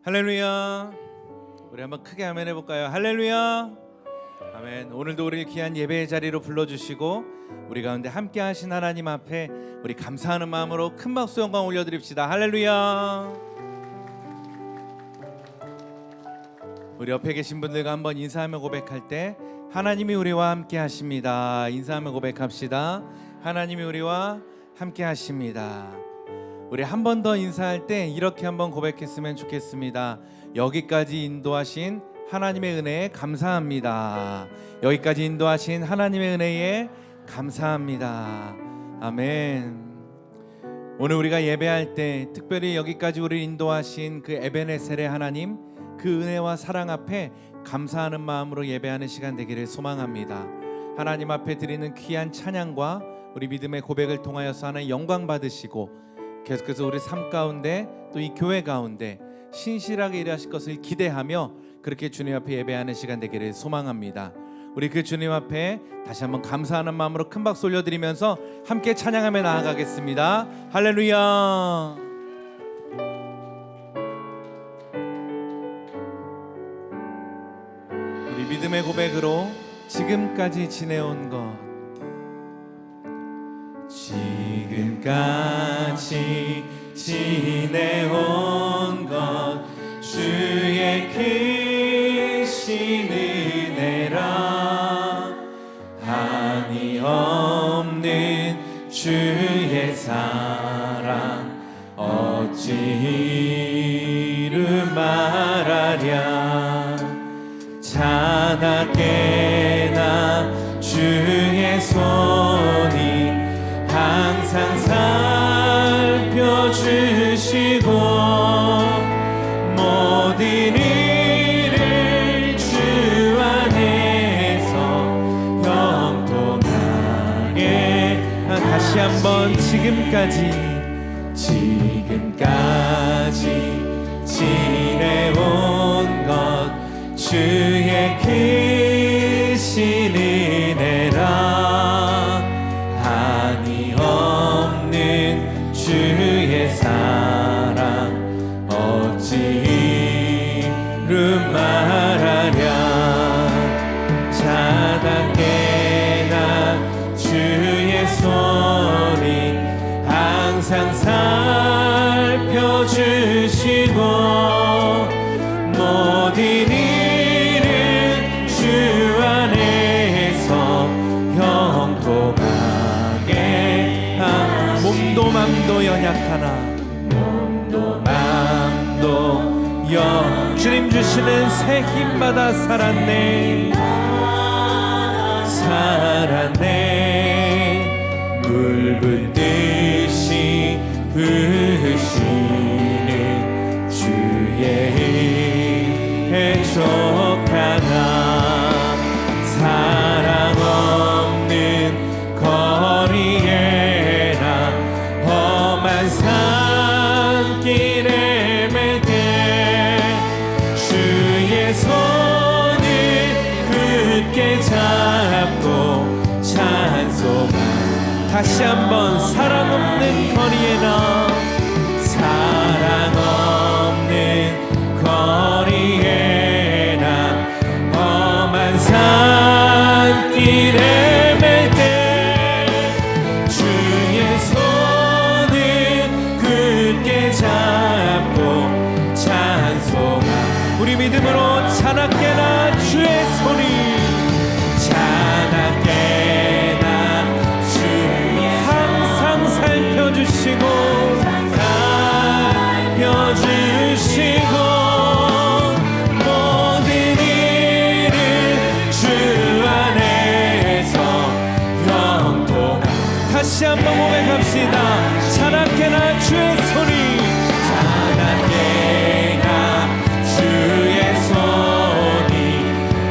할렐루야. 우리 한번 크게 아멘 해볼까요? 할렐루야. 아멘. 오늘도 우리 귀한 예배의 자리로 불러주시고 우리 가운데 함께 하신 하나님 앞에 우리 감사하는 마음으로 큰 박수 영광 올려드립시다. 할렐루야. 우리 옆에 계신 분들과 한번 인사하며 고백할 때 하나님이 우리와 함께 하십니다. 인사하며 고백합시다. 하나님이 우리와 함께 하십니다. 우리 한 번 더 인사할 때 이렇게 한번 고백했으면 좋겠습니다. 여기까지 인도하신 하나님의 은혜에 감사합니다. 여기까지 인도하신 하나님의 은혜에 감사합니다. 아멘. 오늘 우리가 예배할 때 특별히 여기까지 우리를 인도하신 그 에베네셀의 하나님, 그 은혜와 사랑 앞에 감사하는 마음으로 예배하는 시간 되기를 소망합니다. 하나님 앞에 드리는 귀한 찬양과 우리 믿음의 고백을 통하여서 하나님 영광 받으시고 계속해서 우리 삶 가운데 또 이 교회 가운데 신실하게 일하실 것을 기대하며 그렇게 주님 앞에 예배하는 시간 되기를 소망합니다. 우리 그 주님 앞에 다시 한번 감사하는 마음으로 큰 박수 올려드리면서 함께 찬양하며 나아가겠습니다. 할렐루야. 우리 믿음의 고백으로 지금까지 지내온 것, 지금까지 지내온 것 주의 크신 은혜라. 한이 없는 주의 사랑 어찌 이루 말하랴. 자나깨나 주의 손이 항상 살펴주시고 모든 일을 주 안에서 형통하게. 다시 한번 지금까지 지내온 것 주의 크신 은혜라. 한이 없는 주의 사랑 어찌 이루 말하랴. 자나깨나 주의 손이 항상 살펴주시고 모든 일을 주 안에서 형통하게. 몸도 맘도 연약하나 주님 주시는 새 힘마다 살았네. 물 붓듯이 부으시는 주의 족하나. 사랑 없는 거리에나 험한 산길에 맬 때 주의 손을 굳게 잡고 찬송하. 다시 한번 사랑 없는 거리에나 험한 산길에 맬 때 주의 손을 굳게 잡고 찬송하. 우리 믿음으로 자나깨나 주의 손이 항상 살펴주시고 모든 일을 주 안에서 형통하. 다시 한번 고백합시다. 자나깨나 주의 손이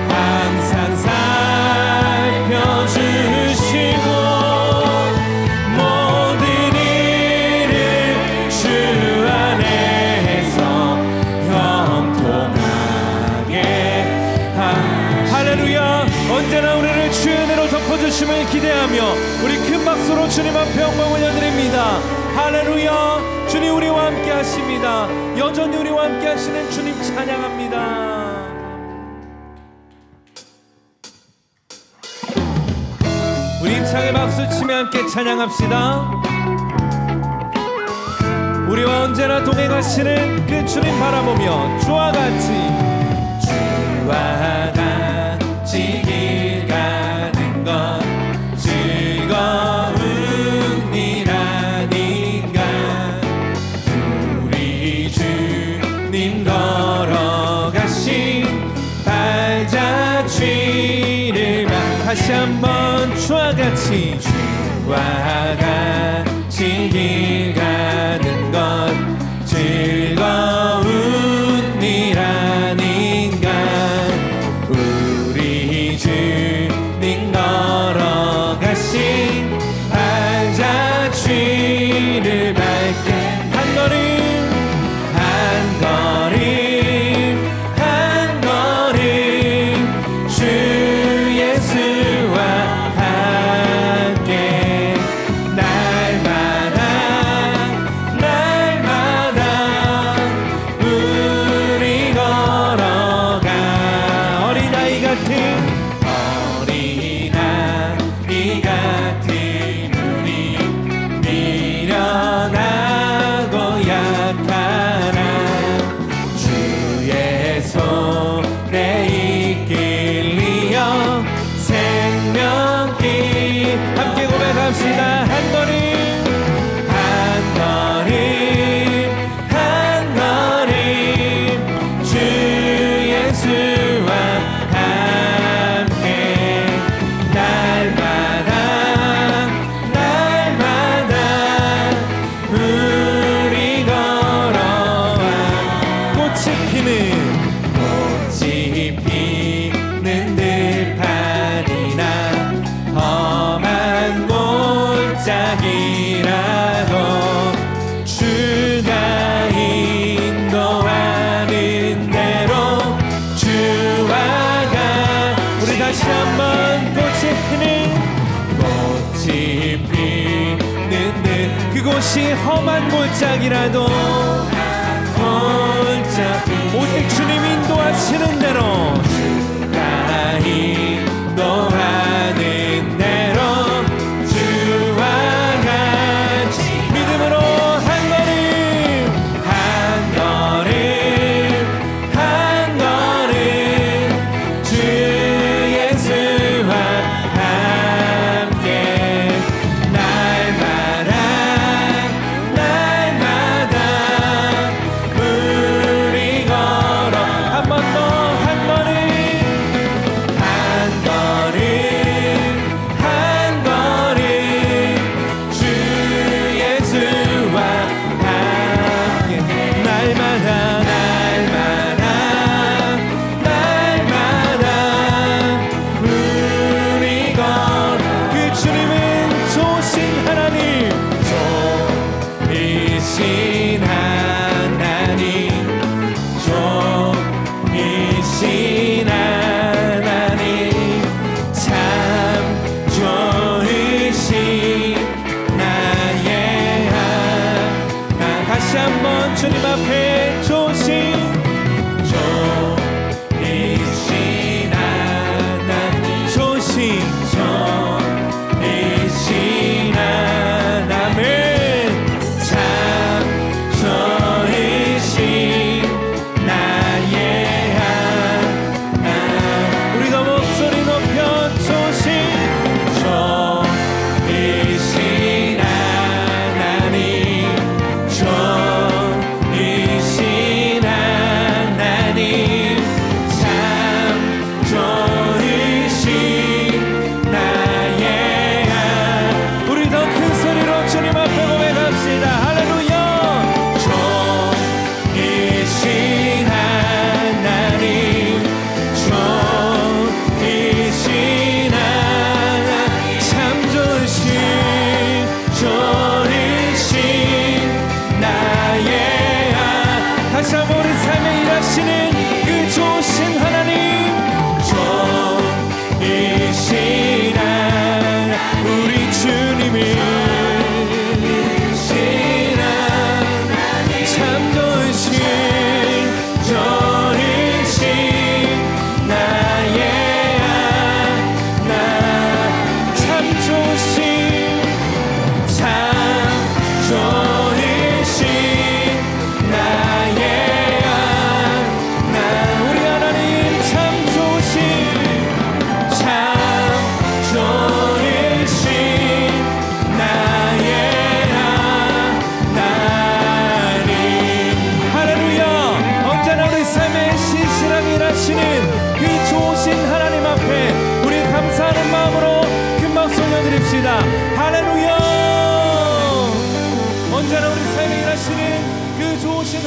항상 살펴주시고 모든 일을 주 안에서 형통하게. 할렐루야. 언제나 우리를 주의 은혜로 덮어주심을 기대하며 우리 큰 박수로 주님 앞에 영광 올려드립니다. 할렐루야. 주님 우리와 함께 하십니다. 여전히 우리와 함께 하시는 주님 찬양합니다. 우리 힘차게 박수치며 함께 찬양합시다. 우리와 언제나 동행하시는 그 주님 바라보며 주와 같이 길 가는 것 즐거운 일아닌가. 우리 주님 걸어가신 발자취를 다시 한번 주와 같이 길 가는 것 즐거운 일 아닌가. 우리 주님 걸어가신 발자취를 밟게 한 걸음 한 걸음 주 예수와 함께 날마다 우리 걸어가. 어린아이 같은 우리 미련하고 약하나 주의 손에 이끌리어 생명길 함께 고백합시다. 한 걸음 주 예수와 함께 날마다 우리 걸어와. 꽃이 피는 들판이나 험한 골짜기라도 주가 인도하는 대로 주와 가. 우리 다시 한번 꽃이 피는 듯 그곳이 험한 골짜기라도 오직 주님 인도하시는 대로 주가 인도하는 대로 주와 같이 믿음으로 한 걸음 주 예수와 함께 날마다 우리 걸어. 한 번 더 한 걸음 주 예수와 함께 날마다 우리 걸어. 그 주님은 좋으신 하나님, 좋으신 하나님, 좋으신 하나님, 참 좋으신 나의 하나님. 다시 한번 주님 앞에 좋으신 하나님, 좋으신 하나님, 참 좋으신 나의 하나님. 우리가 목소리 높여 좋으신 하나님, 좋으신 하나님,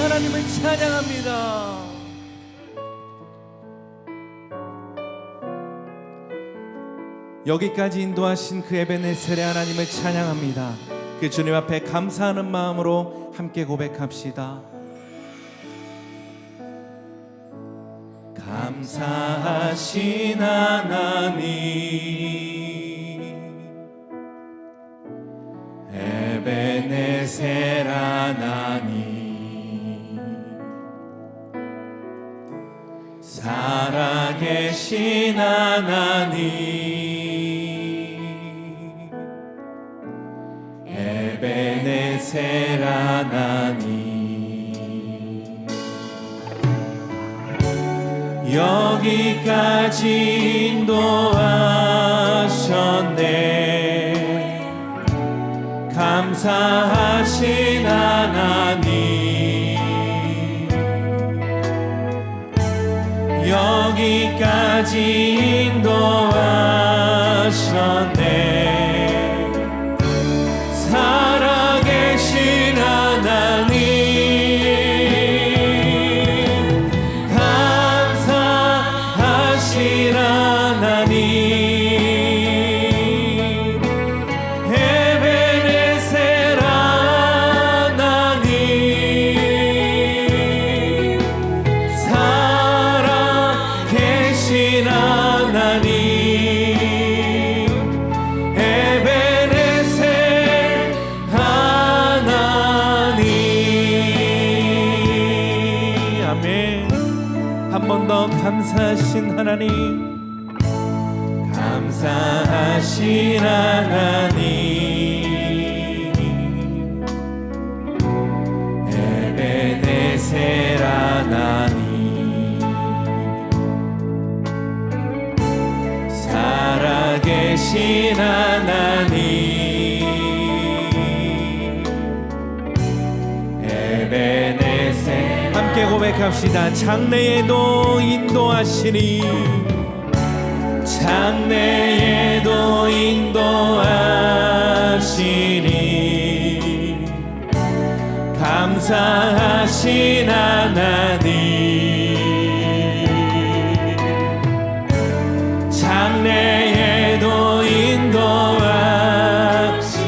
하나님을 찬양합니다. 여기까지 인도하신 그 에베네셀의 하나님을 찬양합니다. 그 주님 앞에 감사하는 마음으로 함께 고백합시다. 감사하신 하나님, 에베네셀 하나님, 살아계신 하나님, 에베네셀 하나님, 여기까지 인도하셨네. 감사하신 하나님, 여기까지 인도하셨네. 살아계신 하나님, 감사하신 하나님, 에베네셀 하나님, 살아계신 하나님, 에베네셀 하나님. 아멘. 한 번 더 감사하신 하나님, 감사하신 하나님, 에베네셀 하나님, 살아계신 하나님, 에베네셀. 함께 고백합시다. 장래에도 인도하시니, 장래에도 인도하시니, 감사하신 하나님, 장래에도 인도하시니,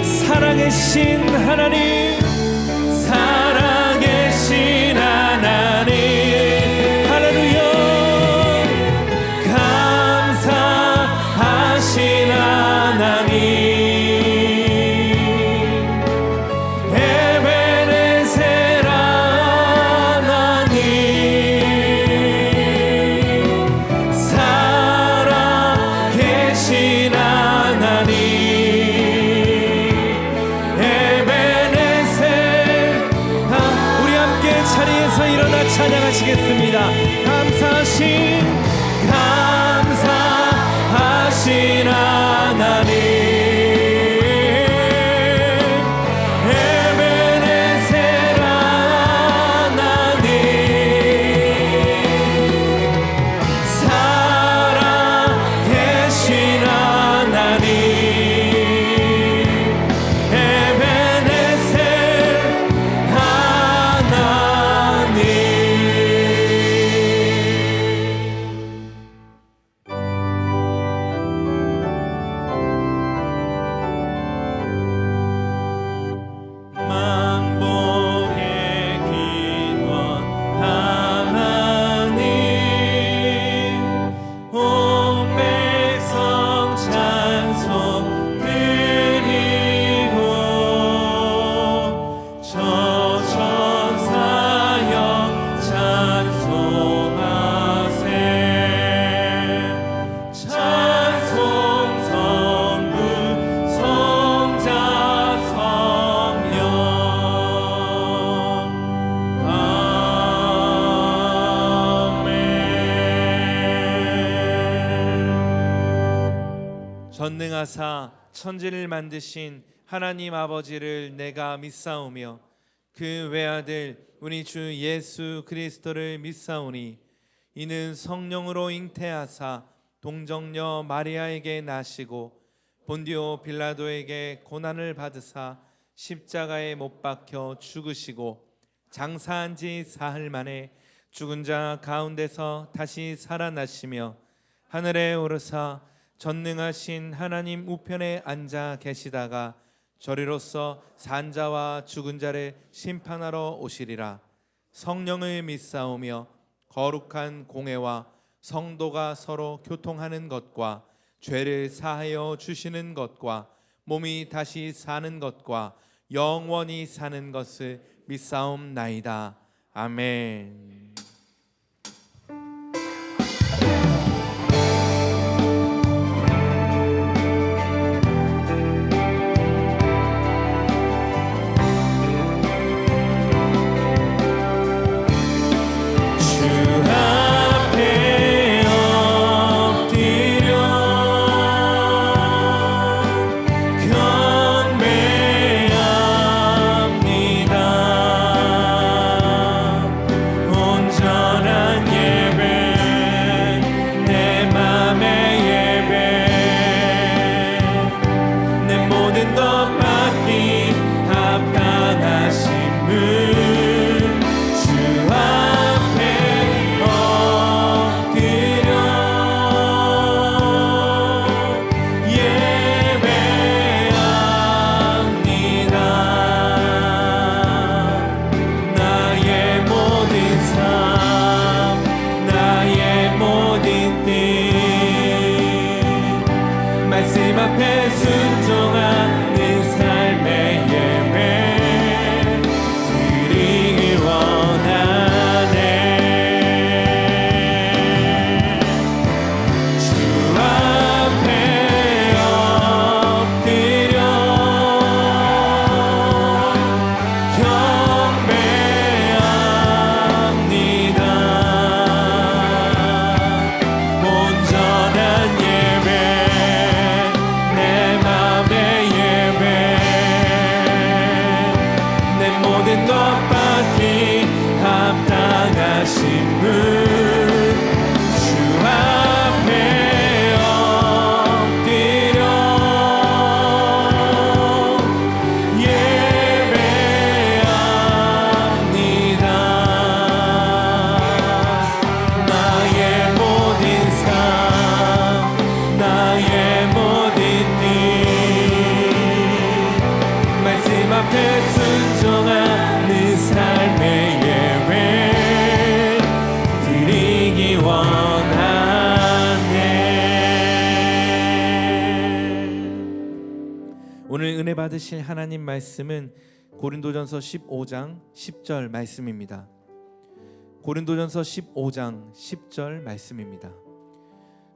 살아계신 하나님, 살아계신 하나님, 할렐루야. 감사하신 하나님, 에베네셀 하나님, 살아계신 하나님, 우리 함께 자리에서 일어나 찬양하시겠습니다. 감사하신 하나님, 에베네셀 하나님, 살아계신 하나님, 에베네셀 하나님. 만복의 기원 하나님, 온 백성 찬송 드리고, 저 천사여 찬송하세. 찬송 성부 성자 성령, 아멘. 전능하사 천지를 만드신 하나님 아버지를 내가 믿사오며, 그 외아들 우리 주 예수 그리스도를 믿사오니, 이는 성령으로 잉태하사 동정녀 마리아에게 나시고 본디오 빌라도에게 고난을 받으사 십자가에 못 박혀 죽으시고 장사한 지 사흘 만에 죽은 자 가운데서 다시 살아나시며 하늘에 오르사 전능하신 하나님 우편에 앉아 계시다가 저리로서 산자와 죽은 자를 심판하러 오시리라. 성령을 믿사오며 거룩한 공회와 성도가 서로 교통하는 것과 죄를 사하여 주시는 것과 몸이 다시 사는 것과 영원히 사는 것을 믿사옵나이다. 아멘. 오늘 은혜 받으실 하나님 말씀은 고린도전서 15장 10절 말씀입니다. 고린도전서 15장 10절 말씀입니다.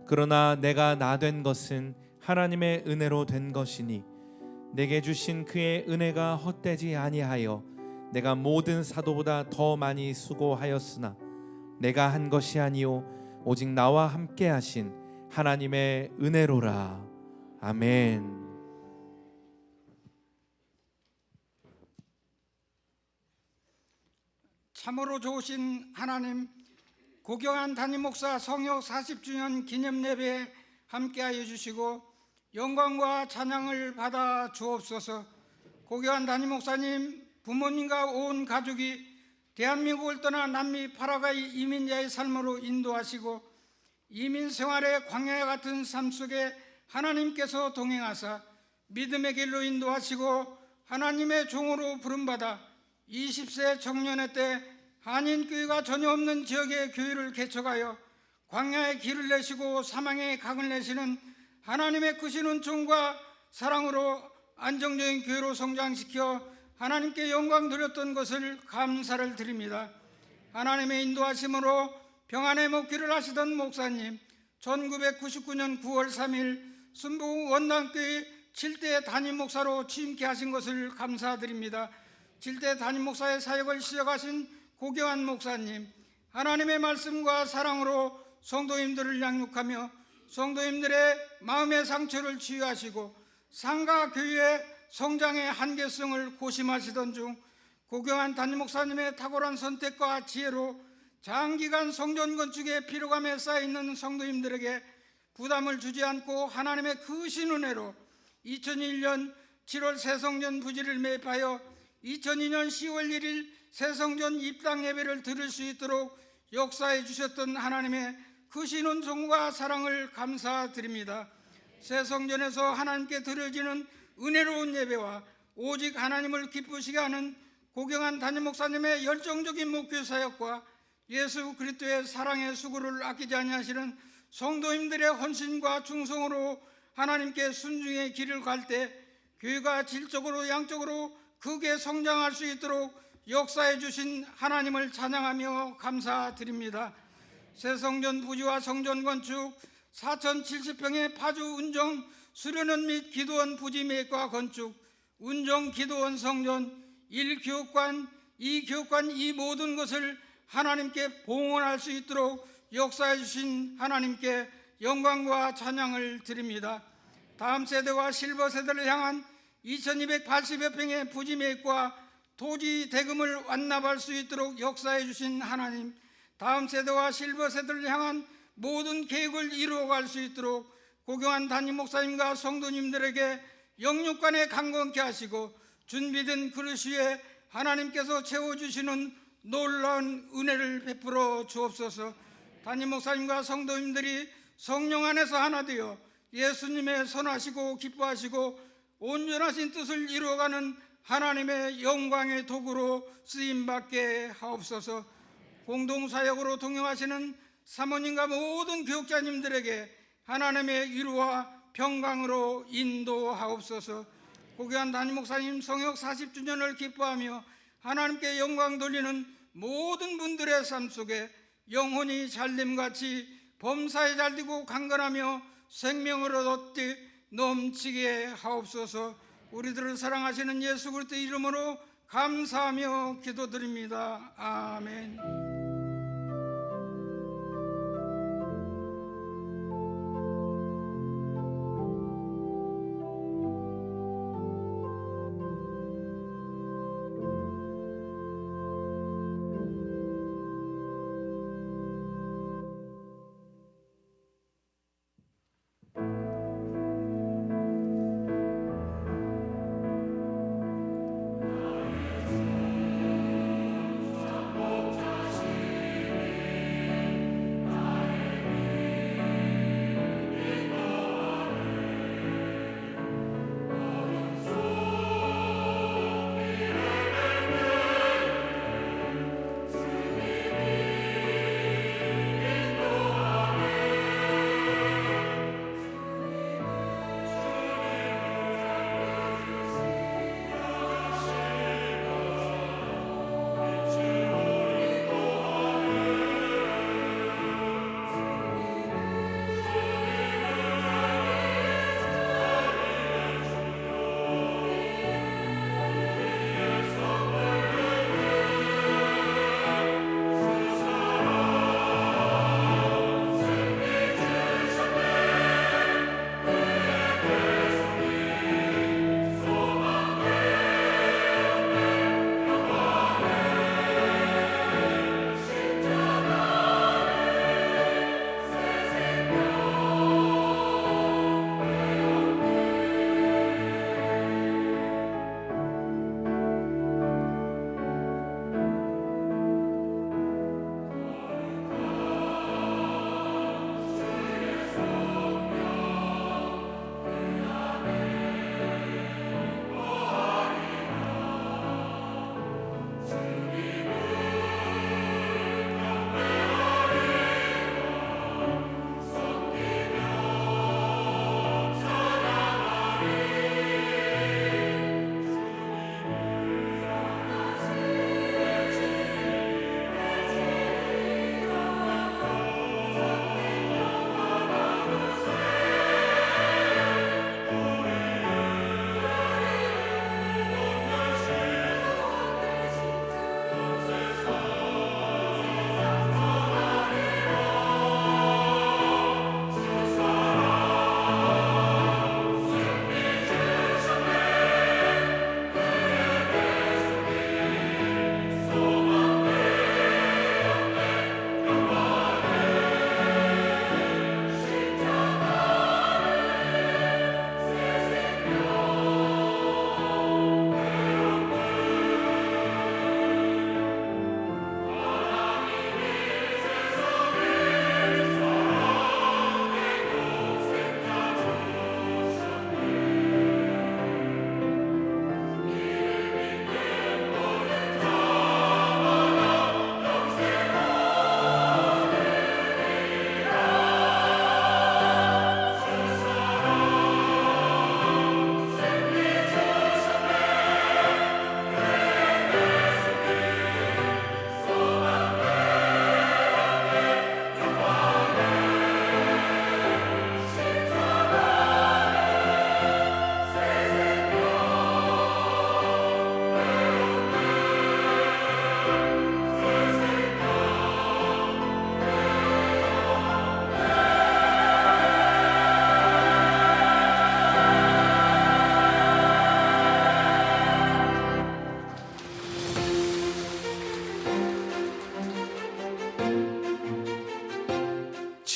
그러나 내가 나 된 것은 하나님의 은혜로 된 것이니 내게 주신 그의 은혜가 헛되지 아니하여 내가 모든 사도보다 더 많이 수고하였으나 내가 한 것이 아니요 오직 나와 함께 하신 하나님의 은혜로라. 아멘. 참으로 좋으신 하나님, 고경한 담임 목사 성역 40주년 기념 예배에 함께하여 주시고 영광과 찬양을 받아 주옵소서. 고경한 담임 목사님, 부모님과 온 가족이 대한민국을 떠나 남미 파라과이 이민자의 삶으로 인도하시고 이민 생활의 광야 같은 삶 속에 하나님께서 동행하사 믿음의 길로 인도하시고 하나님의 종으로 부름받아 20세 청년회 때 한인교회가 전혀 없는 지역의 교회를 개척하여 광야의 길을 내시고 사망의 각을 내시는 하나님의 크신 은총과 사랑으로 안정적인 교회로 성장시켜 하나님께 영광 드렸던 것을 감사를 드립니다. 하나님의 인도하심으로 평안의 목기를 하시던 목사님, 1999년 9월 3일 순부 원당교회 7대 담임 목사로 취임케 하신 것을 감사드립니다. 7대 담임 목사의 사역을 시작하신 고경한 목사님, 하나님의 말씀과 사랑으로 성도님들을 양육하며 성도님들의 마음의 상처를 치유하시고 상가 교회의 성장의 한계성을 고심하시던 중 고경한 담임 목사님의 탁월한 선택과 지혜로 장기간 성전 건축의 피로감에 쌓여있는 성도님들에게 부담을 주지 않고 하나님의 크신 은혜로 2001년 7월 새성전 부지를 매입하여 2002년 10월 1일 새성전 입당 예배를 드릴 수 있도록 역사해 주셨던 하나님의 크신 은총과 사랑을 감사드립니다. 새성전에서 하나님께 드려지는 은혜로운 예배와 오직 하나님을 기쁘시게 하는 고경한 담임 목사님의 열정적인 목회 사역과 예수 그리스도의 사랑의 수고를 아끼지 아니하시는 성도님들의 헌신과 충성으로 하나님께 순종의 길을 갈 때 교회가 질적으로 양적으로 크게 성장할 수 있도록 역사해 주신 하나님을 찬양하며 감사드립니다. 새 성전 부지와 성전 건축, 4,070평의 파주 운정 수련원 및 기도원 부지 매입과 건축, 운정 기도원 성전, 1교육관, 2교육관 이 모든 것을 하나님께 봉헌할 수 있도록 역사해 주신 하나님께 영광과 찬양을 드립니다. 다음 세대와 실버 세대를 향한 2,280여 평의 부지 매입과 토지 대금을 완납할 수 있도록 역사해 주신 하나님, 다음 세대와 실버 세대를 향한 모든 계획을 이루어갈 수 있도록 고경한 담임 목사님과 성도님들에게 영육간에 강건케 하시고 준비된 그릇 위에 하나님께서 채워주시는 놀라운 은혜를 베풀어 주옵소서. 담임 목사님과 성도님들이 성령 안에서 하나 되어 예수님의 선하시고 기뻐하시고 온전하신 뜻을 이루어가는 하나님의 영광의 도구로 쓰임받게 하옵소서. 공동사역으로 동행하시는 사모님과 모든 교육자님들에게 하나님의 위로와 평강으로 인도하옵소서. 고교한 담임 목사님 성역 40주년을 기뻐하며 하나님께 영광 돌리는 모든 분들의 삶 속에 영혼이 잘됨같이 범사에 잘되고 강건하며 생명을 얻되 넘치게 하옵소서. 우리들을 사랑하시는 예수 그리스도 이름으로 감사하며 기도드립니다. 아멘.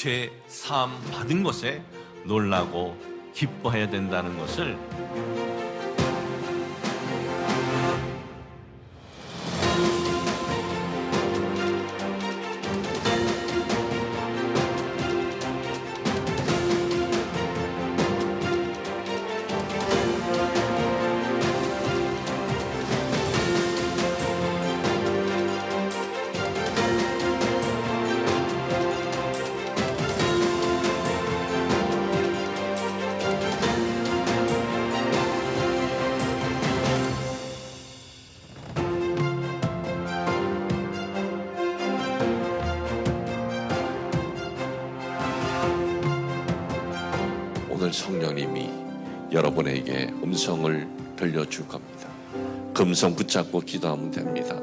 죄 사함 받은 것에 놀라고 기뻐해야 된다는 것을 오늘 성령님이 여러분에게 음성을 들려줄 겁니다. 그 음성 붙잡고 기도하면 됩니다.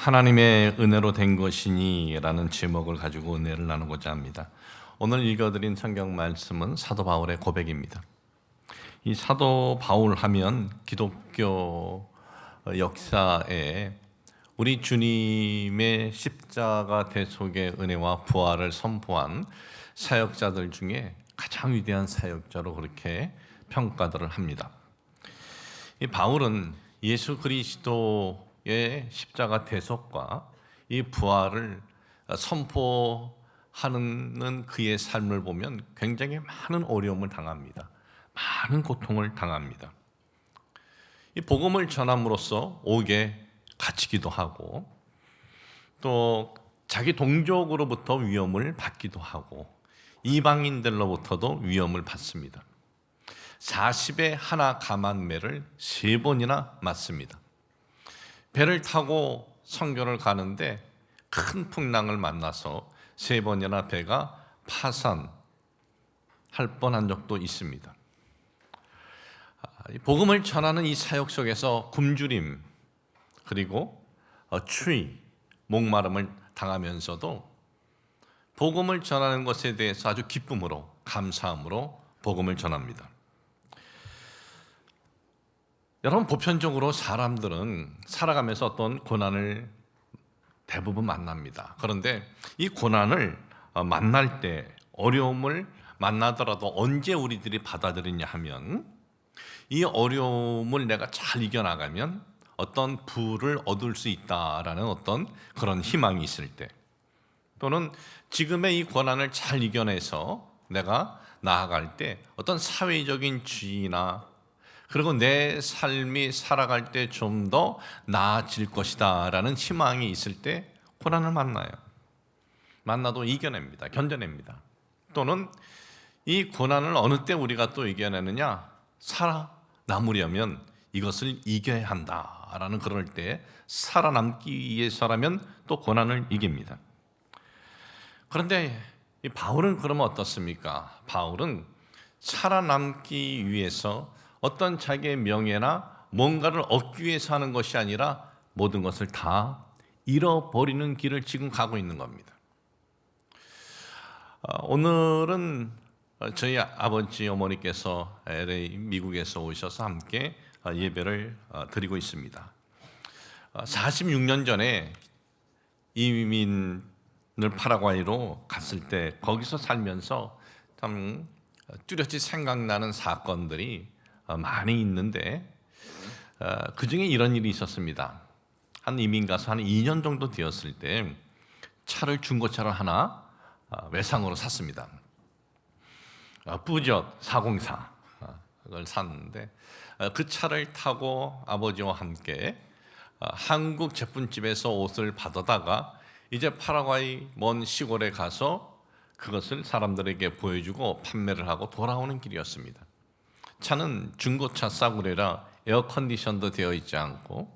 하나님의 은혜로 된 것이니 라는 제목을 가지고 은혜를 나누고자 합니다. 오늘 읽어드린 성경 말씀은 사도 바울의 고백입니다. 이 사도 바울 하면 기독교 역사에 우리 주님의 십자가 대속의 은혜와 부활을 선포한 사역자들 중에 가장 위대한 사역자로 그렇게 평가들을 합니다. 이 바울은 예수 그리스도의 십자가 대속과 이 부활을 선포하는 그의 삶을 보면 굉장히 많은 어려움을 당합니다. 많은 고통을 당합니다. 이 복음을 전함으로써 옥에 갇히기도 하고 또 자기 동족으로부터 위험을 받기도 하고 이방인들로부터도 위험을 받습니다. 40에 하나 감한매를 3번이나 맞습니다. 배를 타고 선교를 가는데 큰 풍랑을 만나서 3번이나 배가 파산할 뻔한 적도 있습니다. 복음을 전하는 이 사역 속에서 굶주림 그리고 추위, 목마름을 당하면서도 복음을 전하는 것에 대해서 아주 기쁨으로 감사함으로 복음을 전합니다. 여러분, 보편적으로 사람들은 살아가면서 어떤 고난을 대부분 만납니다. 그런데 이 고난을 만날 때, 어려움을 만나더라도 언제 우리들이 받아들이냐 하면 이 어려움을 내가 잘 이겨나가면 어떤 부를 얻을 수 있다라는 어떤 그런 희망이 있을 때, 또는 지금의 이 고난을 잘 이겨내서 내가 나아갈 때 어떤 사회적인 지위나 그리고 내 삶이 살아갈 때 좀 더 나아질 것이다 라는 희망이 있을 때 고난을 만나요. 만나도 이겨냅니다. 견뎌냅니다. 또는 이 고난을 어느 때 우리가 또 이겨내느냐, 살아남으려면 이것을 이겨야 한다라는 그럴 때 살아남기 위해서라면 또 고난을 이깁니다. 그런데 이 바울은 그러면 어떻습니까? 바울은 살아남기 위해서 어떤 자기의 명예나 뭔가를 얻기 위해서 하는 것이 아니라 모든 것을 다 잃어버리는 길을 지금 가고 있는 겁니다. 오늘은 저희 아버지 어머니께서 LA 미국에서 오셔서 함께 예배를 드리고 있습니다. 46년 전에 이민을 파라과이로 갔을 때 거기서 살면서 참 뚜렷이 생각나는 사건들이 많이 있는데 그 중에 이런 일이 있었습니다. 한 이민 가서 한 2년 정도 되었을 때 차를 중고차를 하나 외상으로 샀습니다. 뿌젓 404 그걸 샀는데 그 차를 타고 아버지와 함께 한국 제품집에서 옷을 받아다가 이제 파라과이 먼 시골에 가서 그것을 사람들에게 보여주고 판매를 하고 돌아오는 길이었습니다. 차는 중고차 싸구려라 에어컨디션도 되어 있지 않고,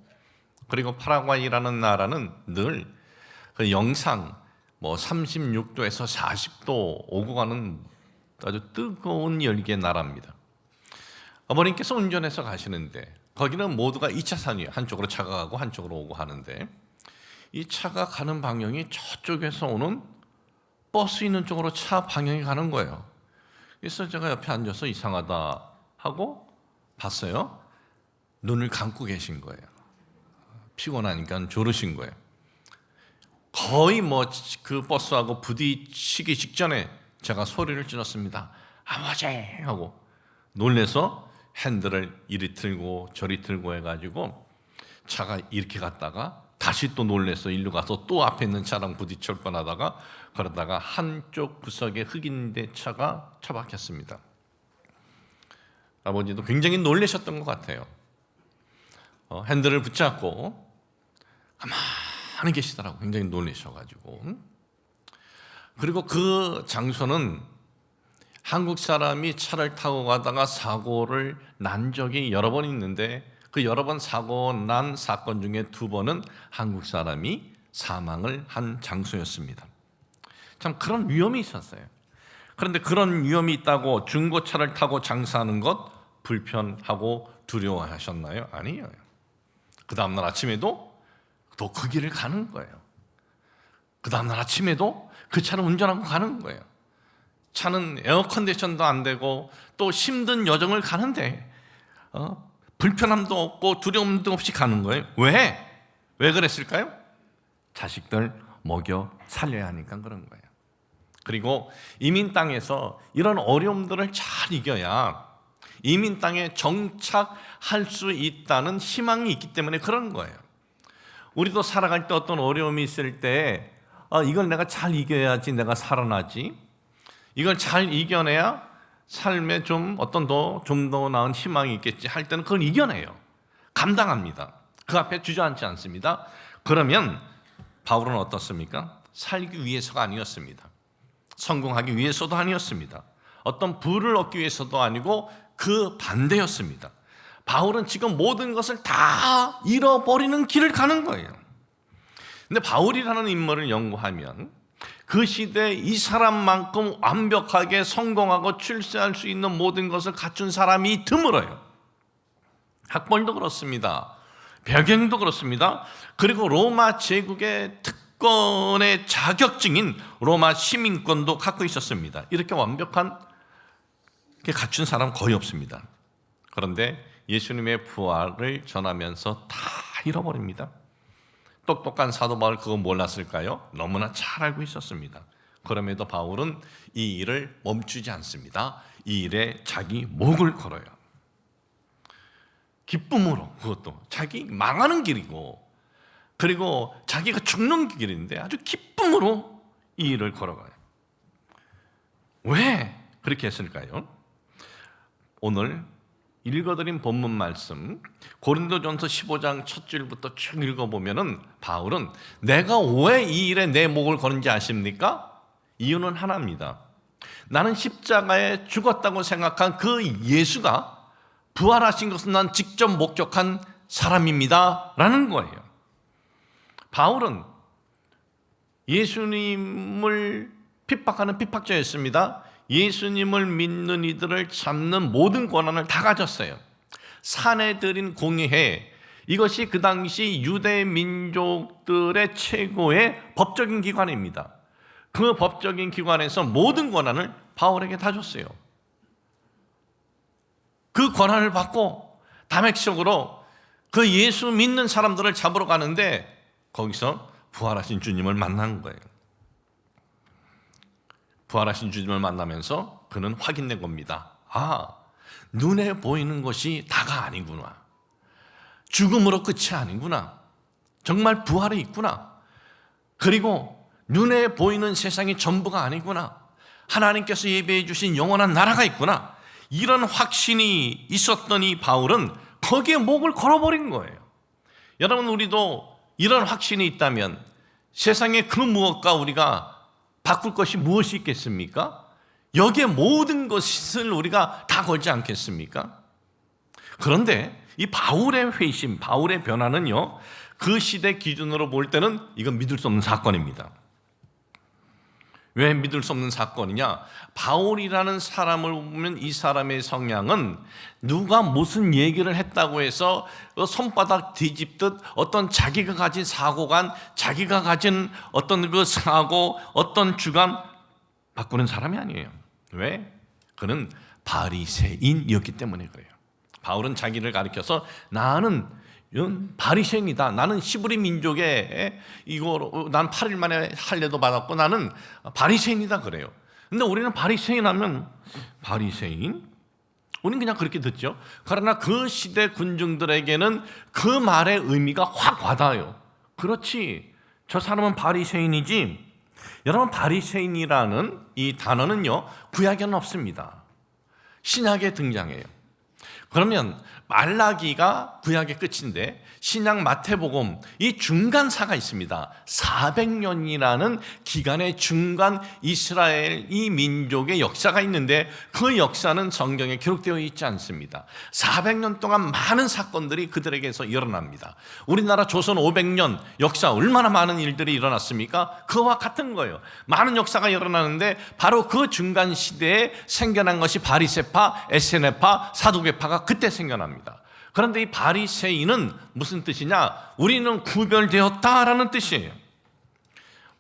그리고 파라과이라는 나라는 늘 그 영상 36도에서 40도 오고 가는 아주 뜨거운 열기의 나라입니다. 어머님께서 운전해서 가시는데 거기는 모두가 2차선이에요. 한쪽으로 차가 가고 한쪽으로 오고 하는데 이 차가 가는 방향이 저쪽에서 오는 버스 있는 쪽으로 차 방향이 가는 거예요. 그래서 제가 옆에 앉아서 이상하다 하고 봤어요. 눈을 감고 계신 거예요. 피곤하니까 조르신 거예요. 거의 그 버스하고 부딪히기 직전에 제가 소리를 질렀습니다. 아버지! 하고 놀래서 핸들을 이리 틀고 저리 틀고 해가지고 차가 이렇게 갔다가 다시 또 놀래서 일로 가서 또 앞에 있는 차랑 부딪힐 뻔하다가 그러다가 한쪽 구석에 흑인대 차가 처박혔습니다. 아버지도 굉장히 놀라셨던 것 같아요. 핸들을 붙잡고 가만히 계시더라고. 굉장히 놀라셔가지고. 그리고 그 장소는 한국 사람이 차를 타고 가다가 사고를 난 적이 여러 번 있는데 그 여러 번 사고 난 사건 중에 2번은 한국 사람이 사망을 한 장소였습니다. 참 그런 위험이 있었어요. 그런데 그런 위험이 있다고 중고차를 타고 장사하는 것 불편하고 두려워하셨나요? 아니에요. 그 다음날 아침에도 또 그 길을 가는 거예요. 그 다음날 아침에도 그 차를 운전하고 가는 거예요. 차는 에어컨디션도 안 되고 또 힘든 여정을 가는데 불편함도 없고 두려움도 없이 가는 거예요. 왜? 왜 그랬을까요? 자식들 먹여 살려야 하니까 그런 거예요. 그리고 이민 땅에서 이런 어려움들을 잘 이겨야 이민 땅에 정착할 수 있다는 희망이 있기 때문에 그런 거예요. 우리도 살아갈 때 어떤 어려움이 있을 때 이걸 내가 잘 이겨야지 내가 살아나지, 이걸 잘 이겨내야 삶에 좀 더 나은 희망이 있겠지 할 때는 그걸 이겨내요. 감당합니다. 그 앞에 주저앉지 않습니다. 그러면 바울은 어떻습니까? 살기 위해서가 아니었습니다. 성공하기 위해서도 아니었습니다. 어떤 부를 얻기 위해서도 아니고 그 반대였습니다. 바울은 지금 모든 것을 다 잃어버리는 길을 가는 거예요. 근데 바울이라는 인물을 연구하면 그 시대에 이 사람만큼 완벽하게 성공하고 출세할 수 있는 모든 것을 갖춘 사람이 드물어요. 학벌도 그렇습니다. 배경도 그렇습니다. 그리고 로마 제국의 특권의 자격증인 로마 시민권도 갖고 있었습니다. 이렇게 완벽한 게 갖춘 사람 거의 없습니다. 그런데 예수님의 부활을 전하면서 다 잃어버립니다. 똑똑한 사도 바울 그거 몰랐을까요? 너무나 잘 알고 있었습니다. 그럼에도 바울은 이 일을 멈추지 않습니다. 이 일에 자기 목을 걸어요. 기쁨으로, 그것도 자기 망하는 길이고 그리고 자기가 죽는 길인데 아주 기쁨으로 이 일을 걸어가요. 왜 그렇게 했을까요? 오늘 읽어드린 본문 말씀 고린도전서 15장 첫 줄부터 쭉 읽어보면은 바울은 내가 왜 이 일에 내 목을 거는지 아십니까? 이유는 하나입니다. 나는 십자가에 죽었다고 생각한 그 예수가 부활하신 것은 난 직접 목격한 사람입니다 라는 거예요. 바울은 예수님을 핍박하는 핍박자였습니다. 예수님을 믿는 이들을 잡는 모든 권한을 다 가졌어요. 사내들인 공의회, 이것이 그 당시 유대 민족들의 최고의 법적인 기관입니다. 그 법적인 기관에서 모든 권한을 바울에게 다 줬어요. 그 권한을 받고 다맥적으로 그 예수 믿는 사람들을 잡으러 가는데 거기서 부활하신 주님을 만난 거예요. 부활하신 주님을 만나면서 그는 확인된 겁니다. 눈에 보이는 것이 다가 아니구나. 죽음으로 끝이 아니구나. 정말 부활이 있구나. 그리고 눈에 보이는 세상이 전부가 아니구나. 하나님께서 예배해 주신 영원한 나라가 있구나. 이런 확신이 있었던 이 바울은 거기에 목을 걸어버린 거예요. 여러분, 우리도 이런 확신이 있다면 세상의 그 무엇과 우리가 바꿀 것이 무엇이 있겠습니까? 여기에 모든 것을 우리가 다 걸지 않겠습니까? 그런데 이 바울의 회심, 바울의 변화는요, 그 시대 기준으로 볼 때는 이건 믿을 수 없는 사건입니다. 왜 믿을 수 없는 사건이냐? 바울이라는 사람을 보면 이 사람의 성향은 누가 무슨 얘기를 했다고 해서 손바닥 뒤집듯 어떤 자기가 가진 사고관, 자기가 가진 어떤 그 사고, 어떤 주관 바꾸는 사람이 아니에요. 왜? 그는 바리새인이었기 때문에 그래요. 바울은 자기를 가리켜서 나는 바리새인이다. 나는 히브리 민족의 난 8일 만에 할례도 받았고 나는 바리새인이다 그래요. 근데 우리는 바리새인 하면 바리새인? 우리는 그냥 그렇게 듣죠. 그러나 그 시대 군중들에게는 그 말의 의미가 확 와닿아요. 그렇지, 저 사람은 바리새인이지. 여러분, 바리새인이라는 이 단어는요, 구약에는 없습니다. 신약에 등장해요. 그러면 말라기가 구약의 끝인데 신약 마태복음 이 중간사가 있습니다. 400년이라는 기간의 중간 이스라엘 이 민족의 역사가 있는데 그 역사는 성경에 기록되어 있지 않습니다. 400년 동안 많은 사건들이 그들에게서 일어납니다. 우리나라 조선 500년 역사 얼마나 많은 일들이 일어났습니까? 그와 같은 거예요. 많은 역사가 일어나는데 바로 그 중간 시대에 생겨난 것이 바리새파, 에세네파, 사두개파가 그때 생겨납니다. 그런데 이 바리새인은 무슨 뜻이냐? 우리는 구별되었다라는 뜻이에요.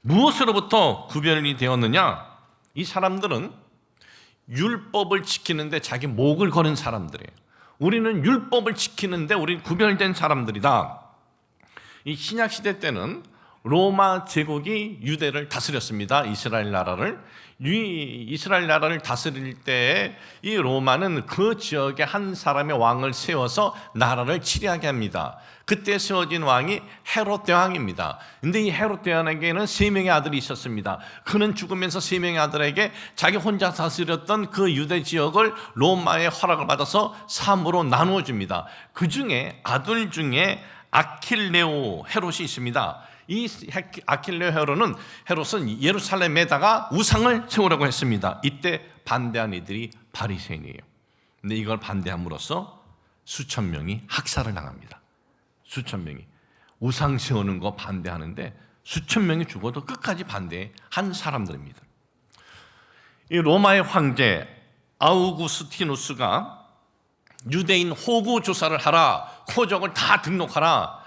무엇으로부터 구별이 되었느냐? 이 사람들은 율법을 지키는데 자기 목을 거는 사람들이에요. 우리는 율법을 지키는데 우리는 구별된 사람들이다. 이 신약 시대 때는 로마 제국이 유대를 다스렸습니다. 이스라엘 나라를. 이스라엘 나라를 다스릴 때 이 로마는 그 지역에 한 사람의 왕을 세워서 나라를 치리하게 합니다. 그때 세워진 왕이 헤롯 대왕입니다. 근데 이 헤롯 대왕에게는 3명의 아들이 있었습니다. 그는 죽으면서 3명의 아들에게 자기 혼자 다스렸던 그 유대 지역을 로마의 허락을 받아서 3으로 나누어 줍니다. 그 중에 아들 중에 아킬레오 헤롯이 있습니다. 이 아킬레오 헤롯은 예루살렘에다가 우상을 세우라고 했습니다. 이때 반대한 이들이 바리새인이에요. 근데 이걸 반대함으로써 수천 명이 학살을 당합니다. 수천 명이 우상 세우는 거 반대하는데 수천 명이 죽어도 끝까지 반대한 사람들입니다. 이 로마의 황제 아우구스티누스가 유대인 호구 조사를 하라, 호적을 다 등록하라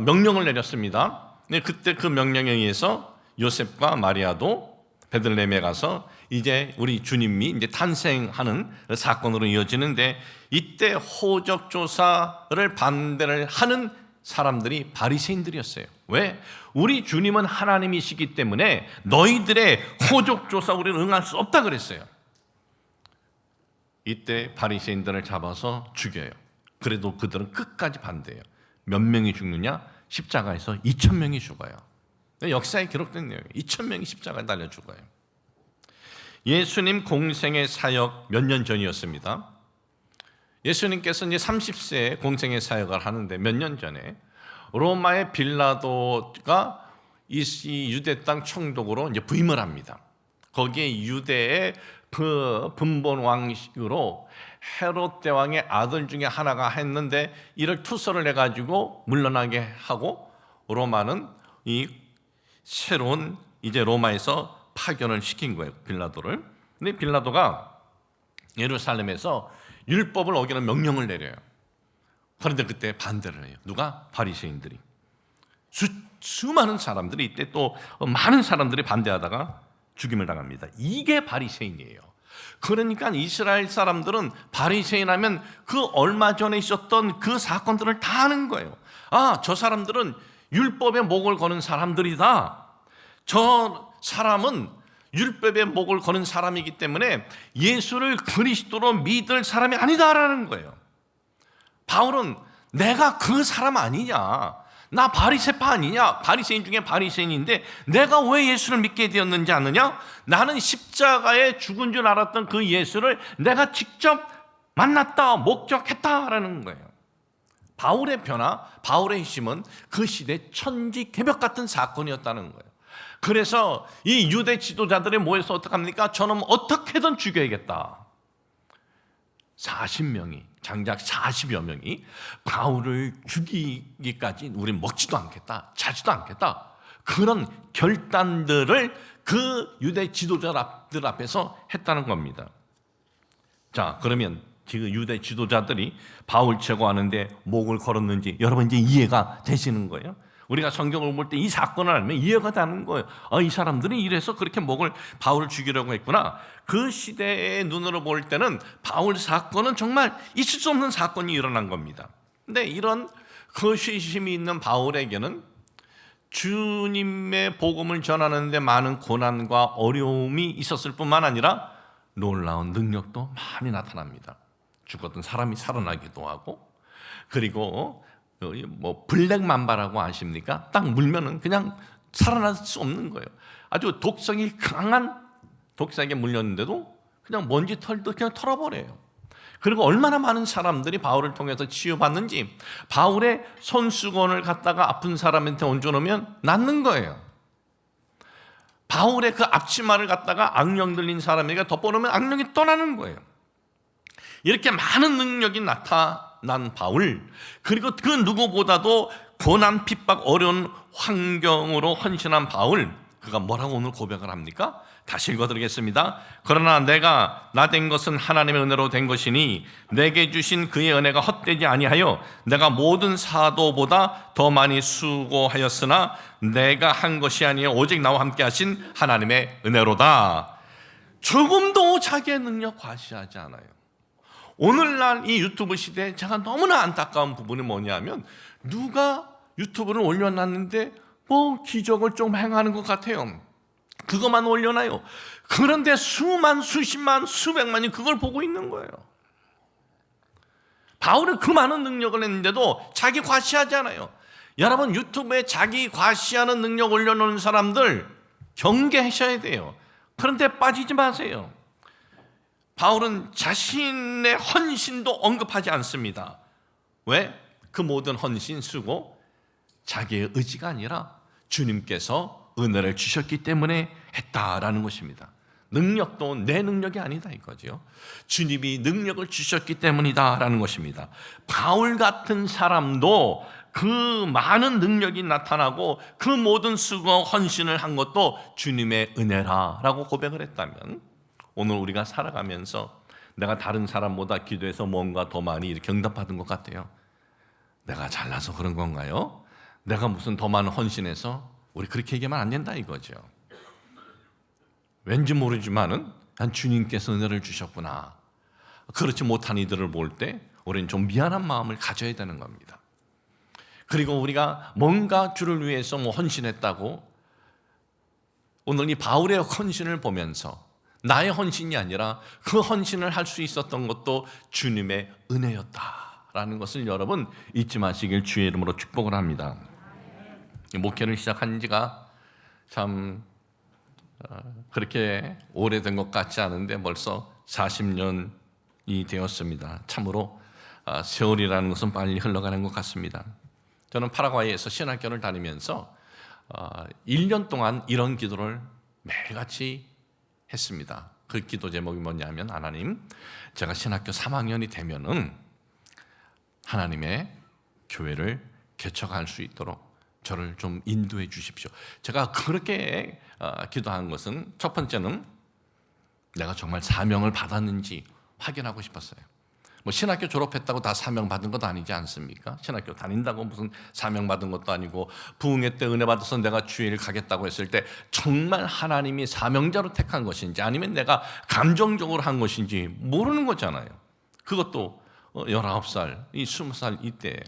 명령을 내렸습니다. 그때 그 명령에 의해서 요셉과 마리아도 베들레헴에 가서 이제 우리 주님이 이제 탄생하는 사건으로 이어지는데, 이때 호적 조사를 반대를 하는 사람들이 바리새인들이었어요. 왜? 우리 주님은 하나님이시기 때문에 너희들의 호적 조사 우리는 응할 수 없다 그랬어요. 이때 바리새인들을 잡아서 죽여요. 그래도 그들은 끝까지 반대해요. 몇 명이 죽느냐? 십자가에서 2,000명이 죽어요. 역사에 기록된 내용이에요. 2,000명이 십자가에 달려 죽어요. 예수님 공생의 사역 몇 년 전이었습니다. 예수님께서 이제 30세에 공생의 사역을 하는데 몇 년 전에 로마의 빌라도가 이 유대 땅 총독으로 이제 부임을 합니다. 거기에 유대의 그 분본 왕으로 헤롯 대왕의 아들 중에 하나가 했는데 이를 투서를 해가지고 물러나게 하고 로마는 이 새로운 이제 로마에서 파견을 시킨 거예요, 빌라도를. 근데 빌라도가 예루살렘에서 율법을 어기는 명령을 내려요. 그런데 그때 반대를 해요. 누가? 바리새인들이. 수많은 사람들이 이때 또 많은 사람들이 반대하다가 죽임을 당합니다. 이게 바리새인이에요. 그러니까 이스라엘 사람들은 바리새인 하면 그 얼마 전에 있었던 그 사건들을 다 아는 거예요. 아, 저 사람들은 율법에 목을 거는 사람들이다. 저 사람은 율법에 목을 거는 사람이기 때문에 예수를 그리스도로 믿을 사람이 아니다라는 거예요. 바울은 내가 그 사람 아니냐, 나 바리새파 아니냐, 바리새인 중에 바리새인인데 내가 왜 예수를 믿게 되었는지 아느냐? 나는 십자가에 죽은 줄 알았던 그 예수를 내가 직접 만났다, 목격했다라는 거예요. 바울의 변화, 바울의 핵심은 그 시대 천지개벽 같은 사건이었다는 거예요. 그래서 이 유대 지도자들이 모여서 어떡합니까? 저놈 어떻게든 죽여야겠다. 40명이, 장작 40여 명이 바울을 죽이기까지 우린 먹지도 않겠다, 자지도 않겠다, 그런 결단들을 그 유대 지도자들 앞에서 했다는 겁니다. 자, 그러면 지금 유대 지도자들이 바울 제거하는데 목을 걸었는지 여러분 이제 이해가 되시는 거예요? 우리가 성경을 볼 때 이 사건을 알면 이해가 되는 거예요. 아, 이 사람들이 이래서 그렇게 바울을 죽이려고 했구나. 그 시대의 눈으로 볼 때는 바울 사건은 정말 있을 수 없는 사건이 일어난 겁니다. 근데 이런 거시심이 있는 바울에게는 주님의 복음을 전하는데 많은 고난과 어려움이 있었을 뿐만 아니라 놀라운 능력도 많이 나타납니다. 죽었던 사람이 살아나기도 하고, 그리고 블랙 맘바라고 아십니까? 딱 물면은 그냥 살아날 수 없는 거예요. 아주 독성이 강한 독사에게 물렸는데도 그냥 먼지 털도 그냥 털어버려요. 그리고 얼마나 많은 사람들이 바울을 통해서 치유받는지, 바울의 손수건을 갖다가 아픈 사람한테 얹어놓으면 낫는 거예요. 바울의 그 앞치마를 갖다가 악령 들린 사람에게 덮어놓으면 악령이 떠나는 거예요. 이렇게 많은 능력이 나타난 바울, 그리고 그 누구보다도 고난, 핍박, 어려운 환경으로 헌신한 바울, 그가 뭐라고 오늘 고백을 합니까? 다시 읽어드리겠습니다. 그러나 내가 나 된 것은 하나님의 은혜로 된 것이니 내게 주신 그의 은혜가 헛되지 아니하여 내가 모든 사도보다 더 많이 수고하였으나 내가 한 것이 아니요 오직 나와 함께 하신 하나님의 은혜로다. 조금도 자기의 능력 과시하지 않아요. 오늘날 이 유튜브 시대에 제가 너무나 안타까운 부분이 뭐냐면 누가 유튜브를 올려놨는데 뭐 기적을 좀 행하는 것 같아요. 그것만 올려놔요. 그런데 수만, 수십만, 수백만이 그걸 보고 있는 거예요. 바울은 그 많은 능력을 했는데도 자기 과시하지 않아요. 여러분 유튜브에 자기 과시하는 능력 올려놓은 사람들 경계하셔야 돼요. 그런데 빠지지 마세요. 바울은 자신의 헌신도 언급하지 않습니다. 왜? 그 모든 헌신 쓰고 자기의 의지가 아니라 주님께서 은혜를 주셨기 때문에 했다라는 것입니다. 능력도 내 능력이 아니다 이거죠. 주님이 능력을 주셨기 때문이다라는 것입니다. 바울 같은 사람도 그 많은 능력이 나타나고 그 모든 수고 헌신을 한 것도 주님의 은혜라라고 고백을 했다면 오늘 우리가 살아가면서 내가 다른 사람보다 기도해서 뭔가 더 많이 이렇게 응답받은 것 같아요. 내가 잘나서 그런 건가요? 내가 무슨 더 많은 헌신해서? 우리 그렇게 얘기하면 안 된다 이거죠. 왠지 모르지만은 난 주님께서 은혜를 주셨구나. 그렇지 못한 이들을 볼 때 우리는 좀 미안한 마음을 가져야 되는 겁니다. 그리고 우리가 뭔가 주를 위해서 뭐 헌신했다고 오늘 이 바울의 헌신을 보면서 나의 헌신이 아니라 그 헌신을 할 수 있었던 것도 주님의 은혜였다라는 것을 여러분 잊지 마시길 주의 이름으로 축복을 합니다. 목회를 시작한 지가 참 그렇게 오래된 것 같지 않은데 벌써 40년이 되었습니다. 참으로 세월이라는 것은 빨리 흘러가는 것 같습니다. 저는 파라과이에서 신학교를 다니면서 1년 동안 이런 기도를 매일같이 했습니다. 그 기도 제목이 뭐냐면 하나님, 제가 신학교 3학년이 되면은 하나님의 교회를 개척할 수 있도록 저를 좀 인도해 주십시오. 제가 그렇게 기도한 것은 첫 번째는 내가 정말 사명을 받았는지 확인하고 싶었어요. 뭐 신학교 졸업했다고 다 사명 받은 것도 아니지 않습니까? 신학교 다닌다고 무슨 사명 받은 것도 아니고 부흥회 때 은혜 받아서 내가 주일 가겠다고 했을 때 정말 하나님이 사명자로 택한 것인지 아니면 내가 감정적으로 한 것인지 모르는 거잖아요. 그것도 19살, 20살 이때.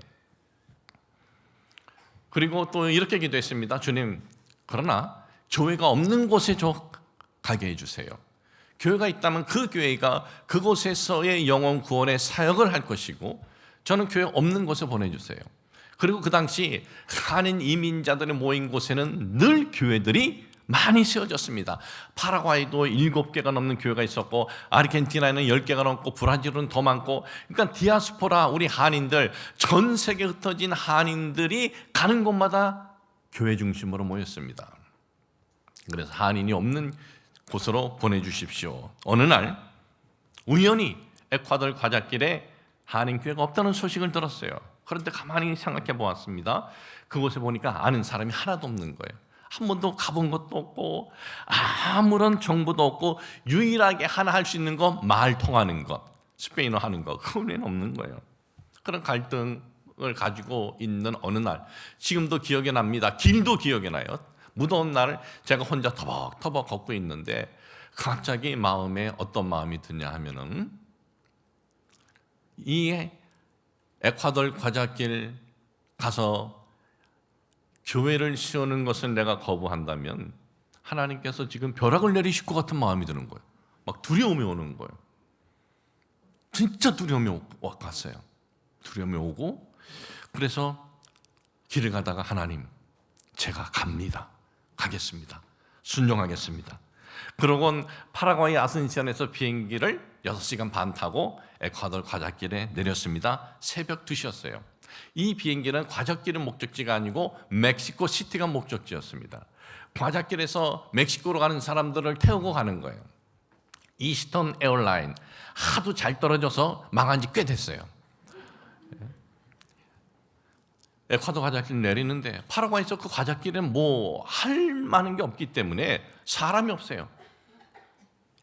그리고 또 이렇게 기도했습니다. 주님, 그러나 교회가 없는 곳에 저 가게 해주세요. 교회가 있다면 그 교회가 그곳에서의 영혼 구원의 사역을 할 것이고 저는 교회 없는 곳에 보내주세요. 그리고 그 당시 한인 이민자들이 모인 곳에는 늘 교회들이 많이 세워졌습니다. 파라과이도 7개가 넘는 교회가 있었고 아르헨티나에는 10개가 넘고 브라질은 더 많고 그러니까 디아스포라 우리 한인들 전 세계 흩어진 한인들이 가는 곳마다 교회 중심으로 모였습니다. 그래서 한인이 없는 곳으로 보내주십시오. 어느 날 우연히 에콰도르 가자길에 한인교회가 없다는 소식을 들었어요. 그런데 가만히 생각해 보았습니다. 그곳에 보니까 아는 사람이 하나도 없는 거예요. 한 번도 가본 것도 없고 아무런 정보도 없고 유일하게 하나 할 수 있는 거 말 통하는 것, 스페인어 하는 거, 그 외에는 없는 거예요. 그런 갈등을 가지고 있는 어느 날 지금도 기억이 납니다. 길도 기억이 나요. 무더운 날 제가 혼자 터벅터벅 걷고 있는데 갑자기 마음에 어떤 마음이 드냐 하면은 이 에콰도르 과자길 가서 교회를 세우는 것을 내가 거부한다면 하나님께서 지금 벼락을 내리실 것 같은 마음이 드는 거예요. 막 두려움이 오는 거예요. 진짜 두려움이 왔어요. 두려움이 오고 그래서 길을 가다가 하나님, 제가 갑니다. 가겠습니다. 순종하겠습니다. 그러곤 파라과이 아순시안에서 비행기를 6시간 반 타고 에콰도르 과자길에 내렸습니다. 새벽 2시였어요. 이 비행기는 과자길은 목적지가 아니고 멕시코 시티가 목적지였습니다. 과자길에서 멕시코로 가는 사람들을 태우고 가는 거예요. 이스턴 에어라인 하도 잘 떨어져서 망한 지 꽤 됐어요. 에콰도르 과자길 내리는데 파라과이에서 그 과자길은 뭐 할 만한 게 없기 때문에 사람이 없어요.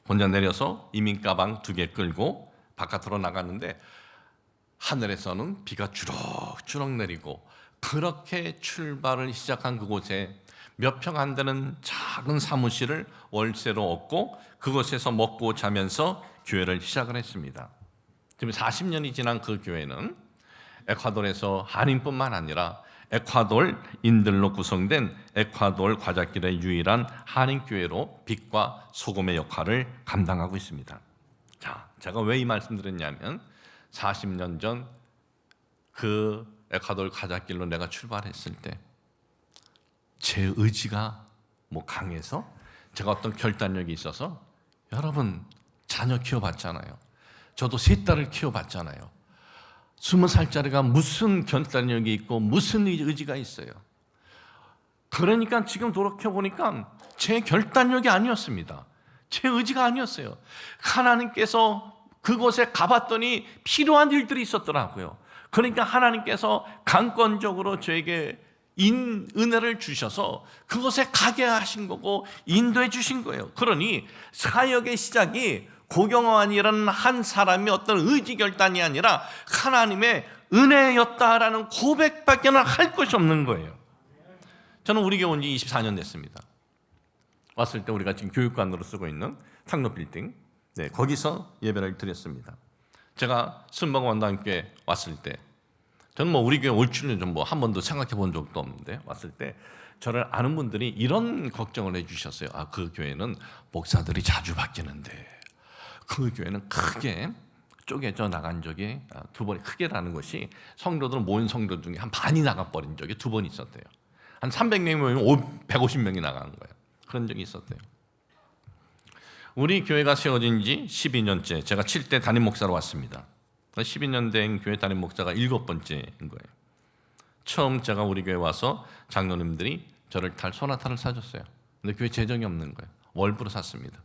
혼자 내려서 이민 가방 2개 끌고 바깥으로 나갔는데 하늘에서는 비가 주럭주럭 내리고 그렇게 출발을 시작한 그곳에 몇 평 안 되는 작은 사무실을 월세로 얻고 그곳에서 먹고 자면서 교회를 시작을 했습니다. 지금 40년이 지난 그 교회는 에콰도르에서 한인뿐만 아니라 에콰도르인들로 구성된 에콰도르 과자길의 유일한 한인교회로 빛과 소금의 역할을 감당하고 있습니다. 자, 제가 왜 이 말씀 드렸냐면 40년 전 그 에콰도르 과자길로 내가 출발했을 때 제 의지가 강해서 제가 어떤 결단력이 있어서 여러분 자녀 키워봤잖아요. 저도 3딸을 키워봤잖아요. 20살짜리가 무슨 결단력이 있고 무슨 의지가 있어요. 그러니까 지금 돌이켜보니까 제 결단력이 아니었습니다. 제 의지가 아니었어요. 하나님께서 그곳에 가봤더니 필요한 일들이 있었더라고요. 그러니까 하나님께서 강권적으로 저에게 은혜를 주셔서 그곳에 가게 하신 거고 인도해 주신 거예요. 그러니 사역의 시작이 고경환이라는 한 사람이 어떤 의지 결단이 아니라 하나님의 은혜였다라는 고백밖에 할 것이 없는 거예요. 저는 우리 교회 온 지 24년 됐습니다. 왔을 때 우리가 지금 교육관으로 쓰고 있는 창로 빌딩, 거기서 예배를 드렸습니다. 제가 순복음원단교회 왔을 때 저는 우리 교회 올 줄은 좀 한 번도 생각해 본 적도 없는데 왔을 때 저를 아는 분들이 이런 걱정을 해주셨어요. 그 교회는 목사들이 자주 바뀌는데 그 교회는 크게 쪼개져 나간 적이 2번, 크게라는 것이 성도들은 모인 성도 중에 한 반이 나가버린 적이 2번 있었대요. 한 300명이 모이면 150명이 나가는 거예요. 그런 적이 있었대요. 우리 교회가 세워진 지 12년째, 제가 7대 담임 목사로 왔습니다. 12년 된 교회 담임 목사가 7번째인 거예요. 처음 제가 우리 교회 와서 장로님들이 저를 탈 소나타를 사줬어요. 근데 교회 재정이 없는 거예요. 월부로 샀습니다.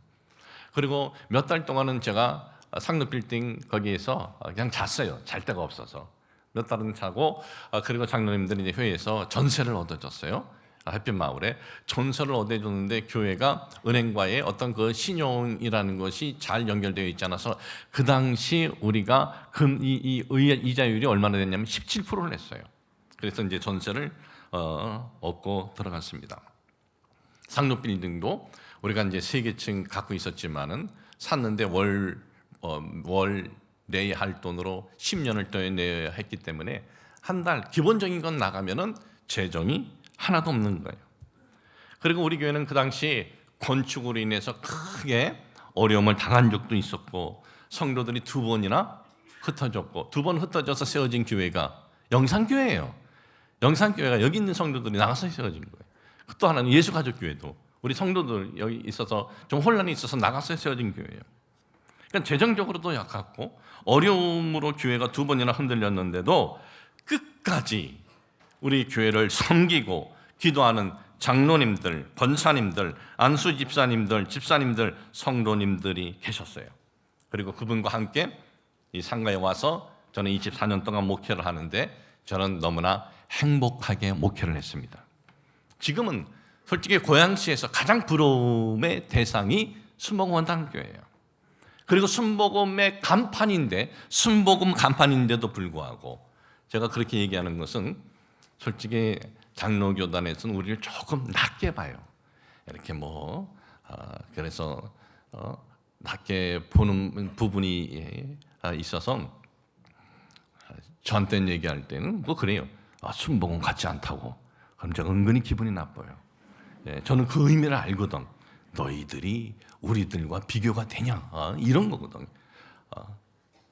그리고 몇 달 동안은 제가 상록 빌딩 거기에서 그냥 잤어요. 잘 데가 없어서. 몇 달은 자고 그리고 장로님들이 이제 회의에서 전세를 얻어줬어요. 햇빛 마을에 전세를 얻어줬는데 교회가 은행과의 어떤 그 신용이라는 것이 잘 연결되어 있지 않아서 그 당시 우리가 이자율이 얼마나 됐냐면 17%를 냈어요. 그래서 이제 전세를 얻고 들어갔습니다. 상록 빌딩도 우리가 이제 3개층 갖고 있었지만은 샀는데 월 내야 할 돈으로 10년을 더 내야 했기 때문에 한 달 기본적인 건 나가면은 재정이 하나도 없는 거예요. 그리고 우리 교회는 그 당시 건축으로 인해서 크게 어려움을 당한 적도 있었고 성도들이 2번이나 흩어졌고 2번 흩어져서 세워진 교회가 영산교회예요. 영산교회가 여기 있는 성도들이 나가서 세워진 거예요. 또 하나는 예수가족교회도 우리 성도들 여기 있어서 좀 혼란이 있어서 나가서 세워진 교회예요. 그러니까 재정적으로도 약했고 어려움으로 교회가 2번이나 흔들렸는데도 끝까지 우리 교회를 섬기고 기도하는 장로님들, 권사님들, 안수 집사님들, 성도님들이 계셨어요. 그리고 그분과 함께 이 상가에 와서 저는 24년 동안 목회를 하는데 저는 너무나 행복하게 목회를 했습니다. 지금은 솔직히 고양시에서 가장 부러움의 대상이 순복음원단교회예요. 그리고 순복음의 간판인데 순복음 간판인데도 불구하고 제가 그렇게 얘기하는 것은 솔직히 장로교단에서는 우리를 조금 낮게 봐요. 이렇게 그래서 낮게 보는 부분이 있어서 저한테 얘기할 때는 그래요. 순복음 같지 않다고. 그럼 제가 은근히 기분이 나빠요. 저는 그 의미를 알거든. 너희들이 우리들과 비교가 되냐 이런 거거든.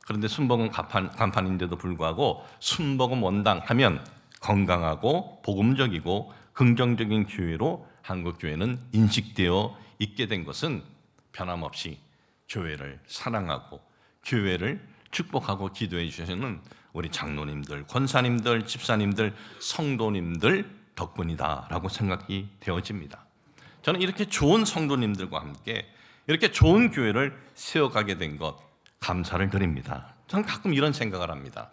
그런데 순복음 간판인데도 불구하고 순복음 원당 하면 건강하고 복음적이고 긍정적인 교회로 한국 교회는 인식되어 있게 된 것은 변함없이 교회를 사랑하고 교회를 축복하고 기도해 주시는 우리 장로님들, 권사님들, 집사님들, 성도님들 덕분이다라고 생각이 되어집니다. 저는 이렇게 좋은 성도님들과 함께 이렇게 좋은 교회를 세워가게 된 것 감사를 드립니다. 저는 가끔 이런 생각을 합니다.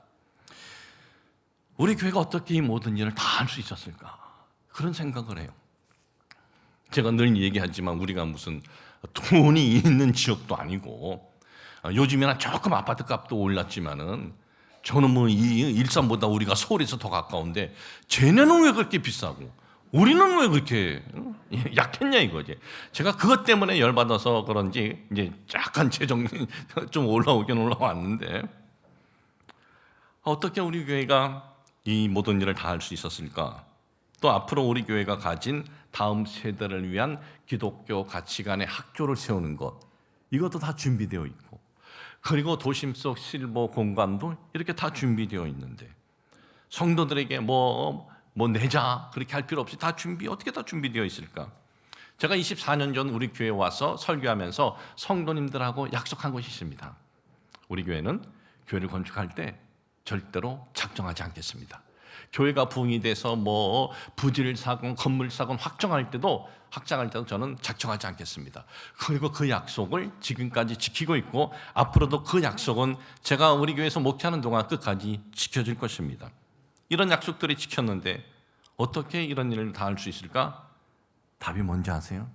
우리 교회가 어떻게 이 모든 일을 다 할 수 있었을까? 그런 생각을 해요. 제가 늘 얘기하지만 우리가 무슨 돈이 있는 지역도 아니고 요즘에는 조금 아파트 값도 올랐지만은 저는 뭐 이 일산보다 우리가 서울에서 더 가까운데 쟤네는 왜 그렇게 비싸고 우리는 왜 그렇게 약했냐 이거지. 제가 그것 때문에 열받아서 그런지 이제 약간 재정이 좀 올라오긴 올라왔는데 어떻게 우리 교회가 이 모든 일을 다 할 수 있었을까? 또 앞으로 우리 교회가 가진 다음 세대를 위한 기독교 가치관의 학교를 세우는 것, 이것도 다 준비되어 있고, 그리고 도심 속 실버 공간도 이렇게 다 준비되어 있는데 성도들에게 뭐 내자 그렇게 할 필요 없이 다 어떻게 다 준비되어 있을까? 제가 24년 전 우리 교회에 와서 설교하면서 성도님들하고 약속한 것이 있습니다. 우리 교회는 교회를 건축할 때 절대로 작정하지 않겠습니다. 교회가 부흥이 돼서 뭐 부지를 사건 건물 사건 확장할 때도 저는 작정하지 않겠습니다. 그리고 그 약속을 지금까지 지키고 있고 앞으로도 그 약속은 제가 우리 교회에서 목회하는 동안 끝까지 지켜질 것입니다. 이런 약속들이 지켰는데 어떻게 이런 일을 다 할 수 있을까? 답이 뭔지 아세요?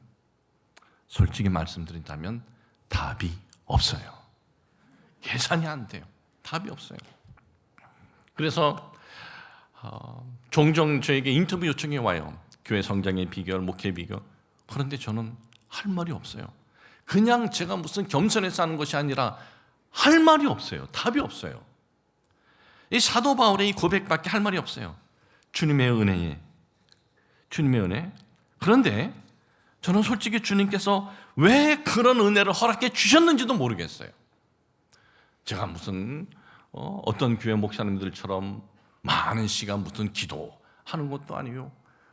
솔직히 말씀드린다면 답이 없어요. 계산이 안 돼요. 답이 없어요. 그래서 종종 저에게 인터뷰 요청이 와요. 교회 성장의 비결, 목회 비결. 그런데 저는 할 말이 없어요. 그냥 제가 무슨 겸손해서 하는 것이 아니라 할 말이 없어요. 답이 없어요. 이 사도 바울의 이 고백밖에 할 말이 없어요. 주님의 은혜에. 그런데 저는 솔직히 주님께서 왜 그런 은혜를 허락해 주셨는지도 모르겠어요. 제가 무슨 어떤 교회 목사님들처럼 많은 시간 무슨 기도하는 것도 아니요.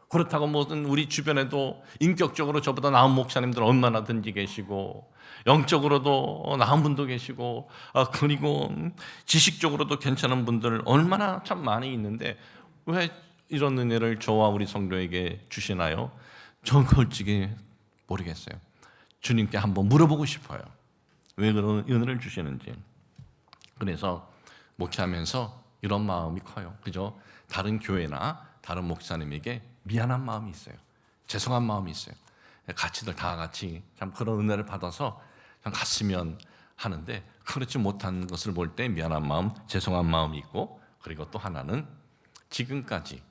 그렇다고 무슨 우리 주변에도 인격적으로 저보다 나은 목사님들 얼마나든지 계시고 영적으로도 나은 분도 계시고 그리고 지식적으로도 괜찮은 분들 얼마나 참 많이 있는데 왜 이런 은혜를 저와 우리 성도에게 주시나요? 전 솔직히 모르겠어요. 주님께 한번 물어보고 싶어요. 왜 그런 은혜를 주시는지. 그래서 목회하면서 이런 마음이 커요. 그죠? 다른 교회나 다른 목사님에게 미안한 마음이 있어요. 죄송한 마음이 있어요. 같이들 다 같이 참 그런 은혜를 받아서 참 갔으면 하는데 그렇지 못한 것을 볼 때 미안한 마음, 죄송한 마음이 있고 그리고 또 하나는 지금까지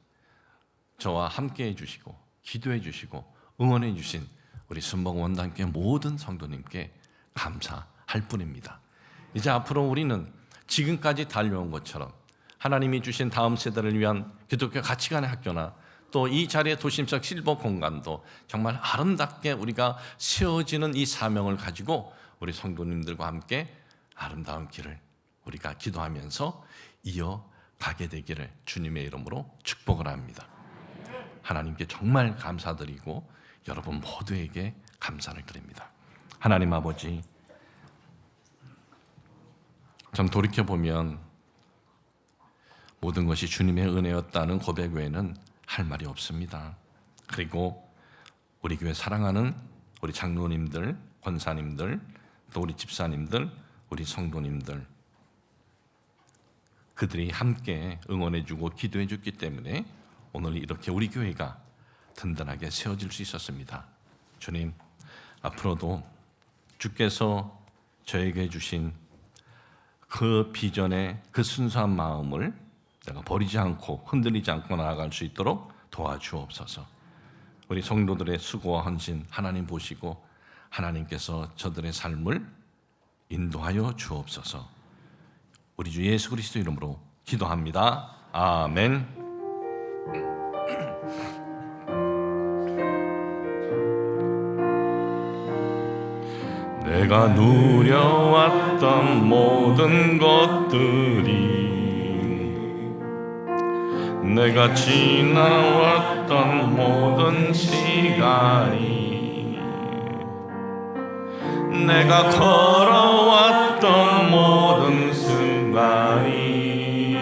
저와 함께 해주시고 기도해 주시고 응원해 주신 우리 순복 원단교회 모든 성도님께 감사할 뿐입니다. 이제 앞으로 우리는 지금까지 달려온 것처럼 하나님이 주신 다음 세대를 위한 기독교 가치관의 학교나 또 이 자리의 도심적 실버 공간도 정말 아름답게 우리가 세워지는 이 사명을 가지고 우리 성도님들과 함께 아름다운 길을 우리가 기도하면서 이어가게 되기를 주님의 이름으로 축복을 합니다. 하나님께 정말 감사드리고 여러분 모두에게 감사를 드립니다. 하나님 아버지, 참 돌이켜보면 모든 것이 주님의 은혜였다는 고백 외에는 할 말이 없습니다. 그리고 우리 교회 사랑하는 우리 장로님들, 권사님들, 또 우리 집사님들, 우리 성도님들 그들이 함께 응원해주고 기도해줬기 때문에 오늘 이렇게 우리 교회가 든든하게 세워질 수 있었습니다. 주님, 앞으로도 주께서 저에게 주신 그 비전의 그 순수한 마음을 내가 버리지 않고 흔들리지 않고 나아갈 수 있도록 도와주옵소서. 우리 성도들의 수고와 헌신 하나님 보시고 하나님께서 저들의 삶을 인도하여 주옵소서. 우리 주 예수 그리스도 이름으로 기도합니다. 아멘. 내가 누려왔던 모든 것들이 내가 지나왔던 모든 시간이 내가 걸어왔던 모든 순간이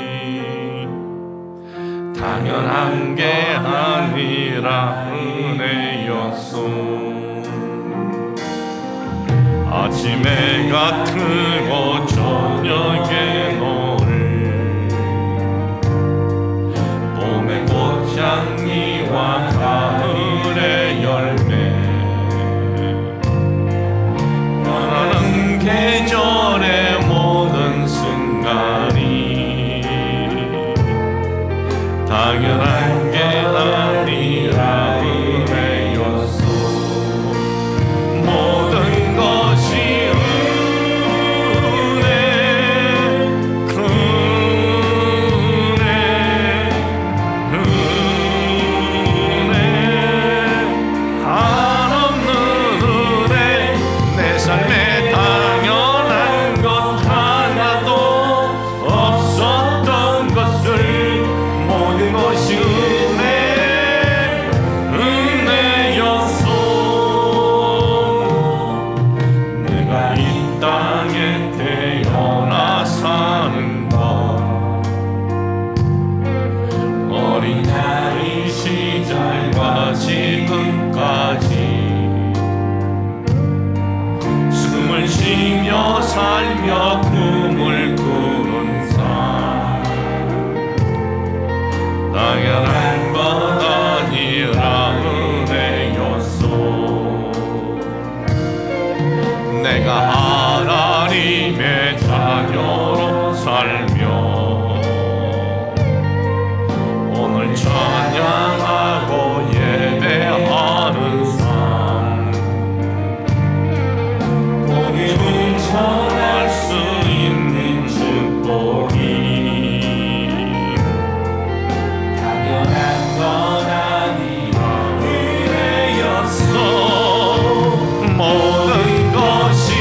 당연한 게 아니라 은혜였소. 아침에 해가 뜨고 저녁에 노을 봄의 꽃향기와 가을의 열매 땅에 태어나 사는 것 어린 나이 시절과 지금까지 숨을 쉬며 살며 꿈을 꾸는 삶 당연한 것 아니라 은혜였소. 내가 하나님의 자녀로 살며 오늘 찬양하고 예배하는 삶 복음을 전할 수 있는 축복이 당연한 건 아니라 은혜였어. 모든 것이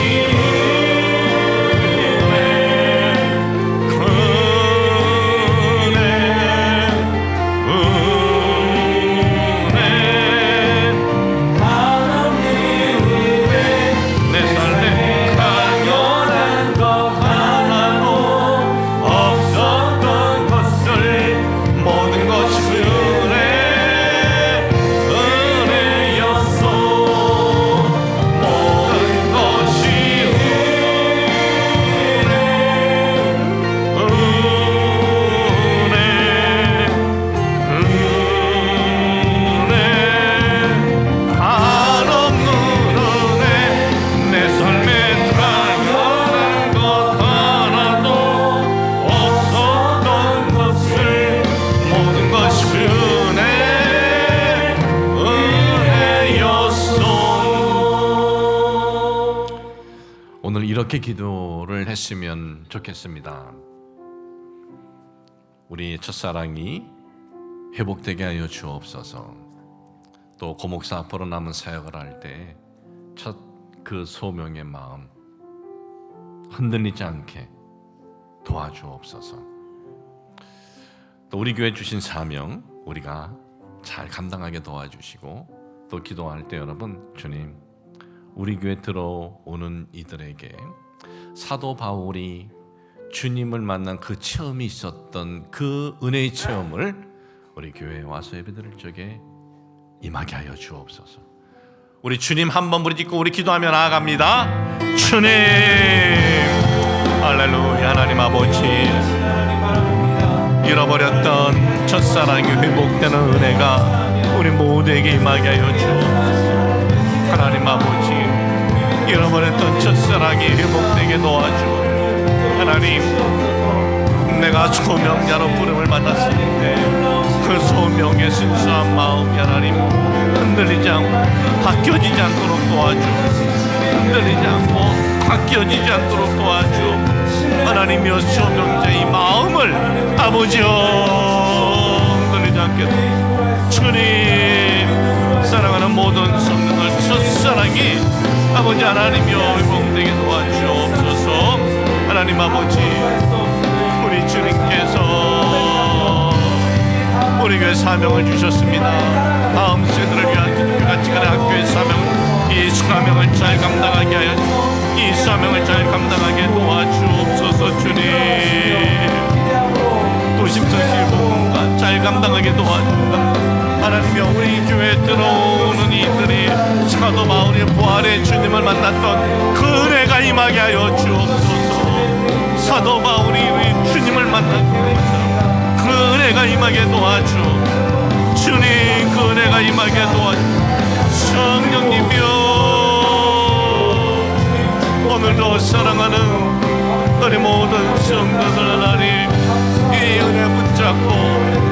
오늘 이렇게 기도를 했으면 좋겠습니다. 우리 첫사랑이 회복되게 하여 주옵소서. 또 고목사 앞으로 남은 사역을 할 때 첫 그 소명의 마음 흔들리지 않게 도와주옵소서. 또 우리 교회 주신 사명 우리가 잘 감당하게 도와주시고 또 기도할 때 여러분 주님 우리 교회 들어오는 이들에게 사도 바울이 주님을 만난 그 체험이 있었던 그 은혜의 체험을 우리 교회에 와서 예배드릴 적에 임하게 하여 주옵소서. 우리 주님 한번 부르짖고 우리 기도하며 나아갑니다. 주님 할렐루야. 하나님 아버지 잃어버렸던 첫사랑이 회복되는 은혜가 우리 모두에게 임하게 하여 주옵소서. 하나님 아버지 잃어버렸던 첫사랑이 회복되게 도와주옵소서. 하나님 내가 소명자로 부름을 받았을 때 그 소명의 순수한 마음이 하나님 흔들리지 않고 바뀌어지지 않도록 도와주옵소서. 흔들리지 않고 바뀌어지지 않도록 도와주옵소서. 하나님이여 소명자의 마음을 아버지여 흔들리지 않게 주님 사랑하는 모든 성도들 첫사랑이 아버지 하나님이여 회복되게 도와주옵소서. 하나님 아버지 우리 주님께서 우리 교회 사명을 주셨습니다. 다음 세대를 위한 기독교 가치관의 학교의 사명 이 사명을 잘 감당하게 하여 이 사명을 잘 감당하게 도와주옵소서. 주님 도심서실 복음과 잘 감당하게 도와주옵소서. 하나님이여 우리 교회에 들어오는 이들이 사도 바울의 부활의 주님을 만났던 그 은혜가 임하게 하여 주옵소서. 사도 바울이 주님을 만났던 그 은혜가 임하게 도와주 주님 그 은혜가 임하게 도와주 성령님이여 오늘도 사랑하는 우리 모든 성도들 하나님 이 은혜 붙잡고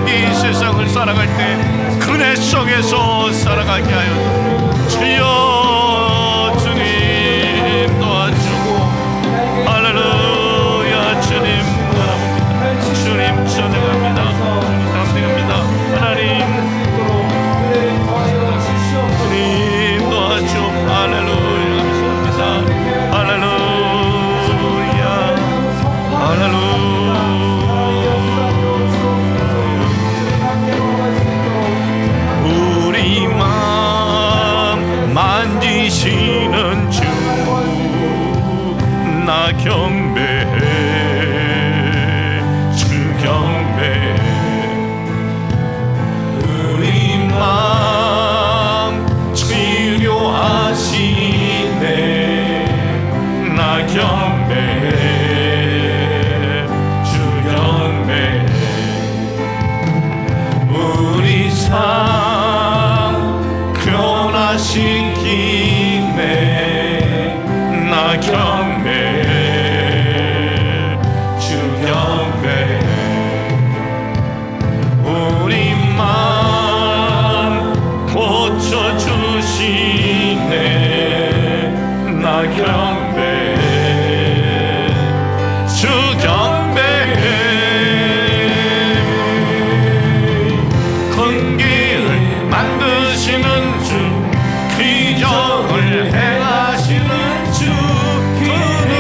이 세상을 살아갈 때 은혜 속에서 살아가게 하여 주여 주님 도와주고 할렐루야 주님 바랍니다. 주님 찬양합니다. 주님 감사합니다. 하나님 주님 도와주 할렐루야 감사합니다. 할렐루야 할렐루야 우리 마음 나 경배해 주 경배해 우리 마음 치료하시네 나 경배해 주 경배해 우리 삶 변화시키네 나 경배해 주 경배해 우리 마음 고쳐주시네 나 경배해 주 경배해 건기를 만드시는 주 기적을 행하시는 주 그는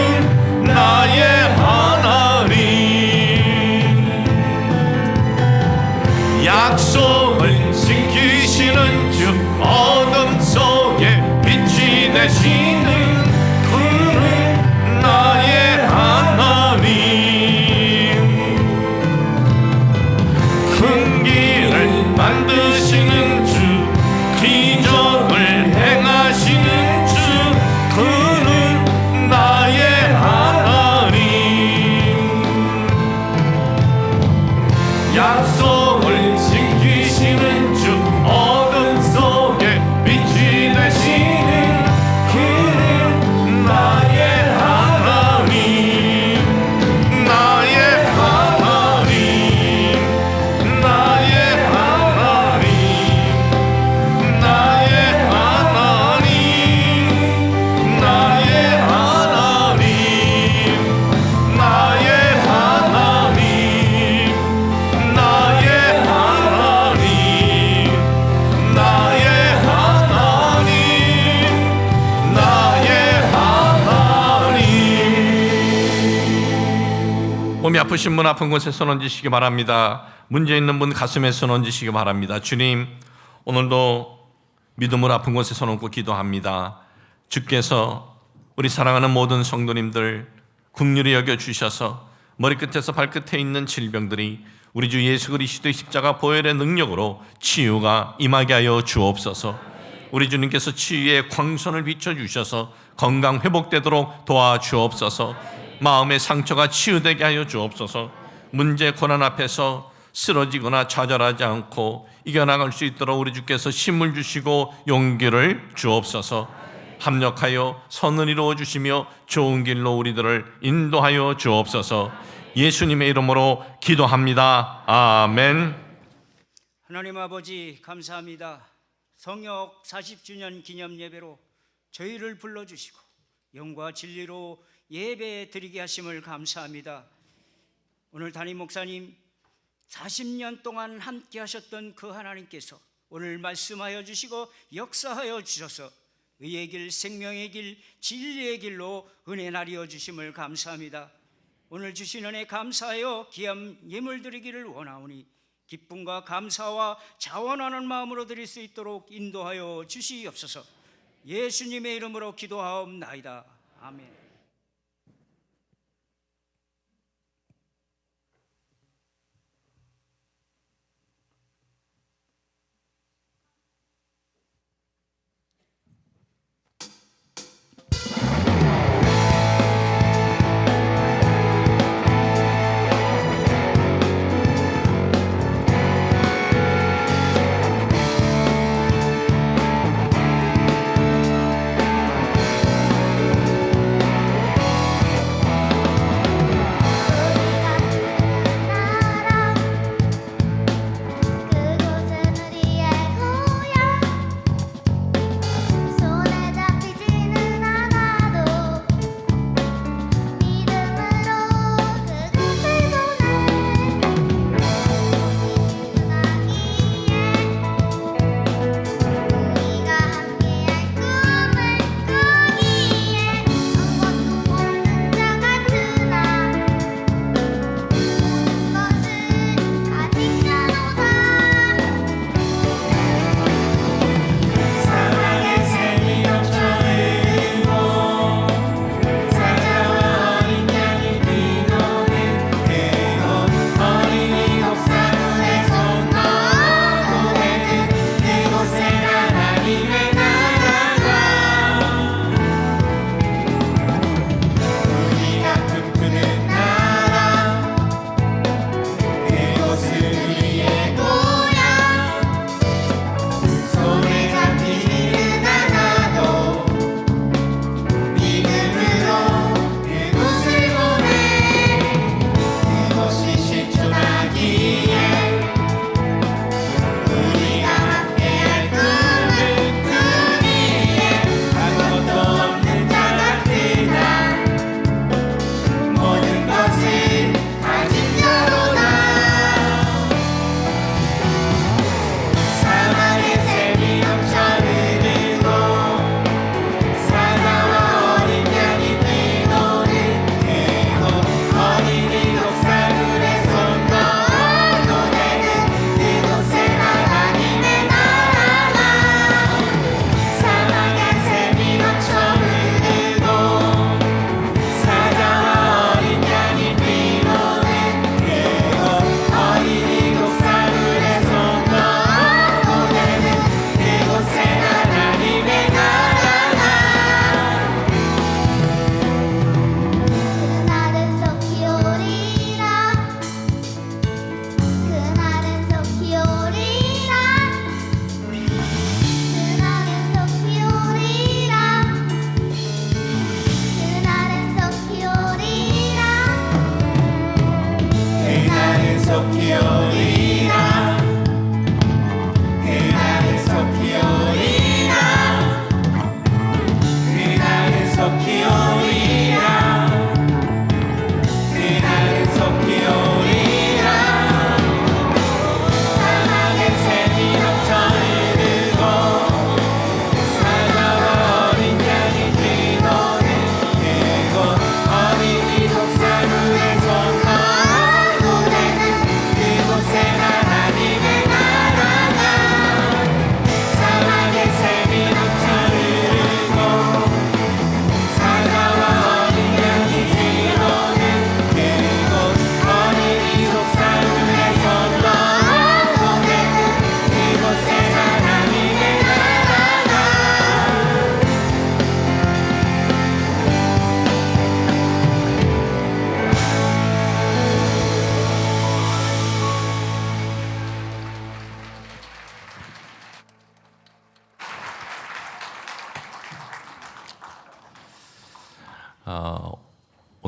나의 하나님 약속을 지키시는 주 어둠 속에 빛이 되시는 그는 나의 하나님 큰 길을 만드시는 주 기적을 행하시는 주 그는 나의 하나님 약속을 지키시는 주 어둠 속에 빛이 되시는 그는 나의 하나님 나의 하나님 나의 하나님 나의 하나님 나의 하나님 나의 하나님 나의 하나님 나의 하나님 나의 하나님 몸이 아프신 분 아픈 곳에 손 얹으시기 바랍니다. 문제 있는 분 가슴에 손 얹으시기 바랍니다. 주님 오늘도 믿음으로 아픈 곳에 손 얹고 기도합니다. 주께서 우리 사랑하는 모든 성도님들 긍휼히 여겨주셔서 머리끝에서 발끝에 있는 질병들이 우리 주 예수 그리스도의 십자가 보혈의 능력으로 치유가 임하게 하여 주옵소서. 우리 주님께서 치유의 광선을 비춰주셔서 건강 회복되도록 도와주옵소서. 마음의 상처가 치유되게 하여 주옵소서. 문제 고난 앞에서 쓰러지거나 좌절하지 않고 이겨나갈 수 있도록 우리 주께서 힘을 주시고 용기를 주옵소서. 합력하여 선을 이루어 주시며 좋은 길로 우리들을 인도하여 주옵소서. 예수님의 이름으로 기도합니다. 아멘. 하나님 아버지 감사합니다. 성역 40주년 기념 예배로 저희를 불러주시고 영과 진리로 예배 드리게 하심을 감사합니다. 오늘 담임 목사님 40년 동안 함께 하셨던 그 하나님께서 오늘 말씀하여 주시고 역사하여 주셔서 의의 길, 생명의 길, 진리의 길로 은혜 나리어 주심을 감사합니다. 오늘 주신 은혜 감사하여 귀한 예물 드리기를 원하오니 기쁨과 감사와 자원하는 마음으로 드릴 수 있도록 인도하여 주시옵소서. 예수님의 이름으로 기도하옵나이다. 아멘.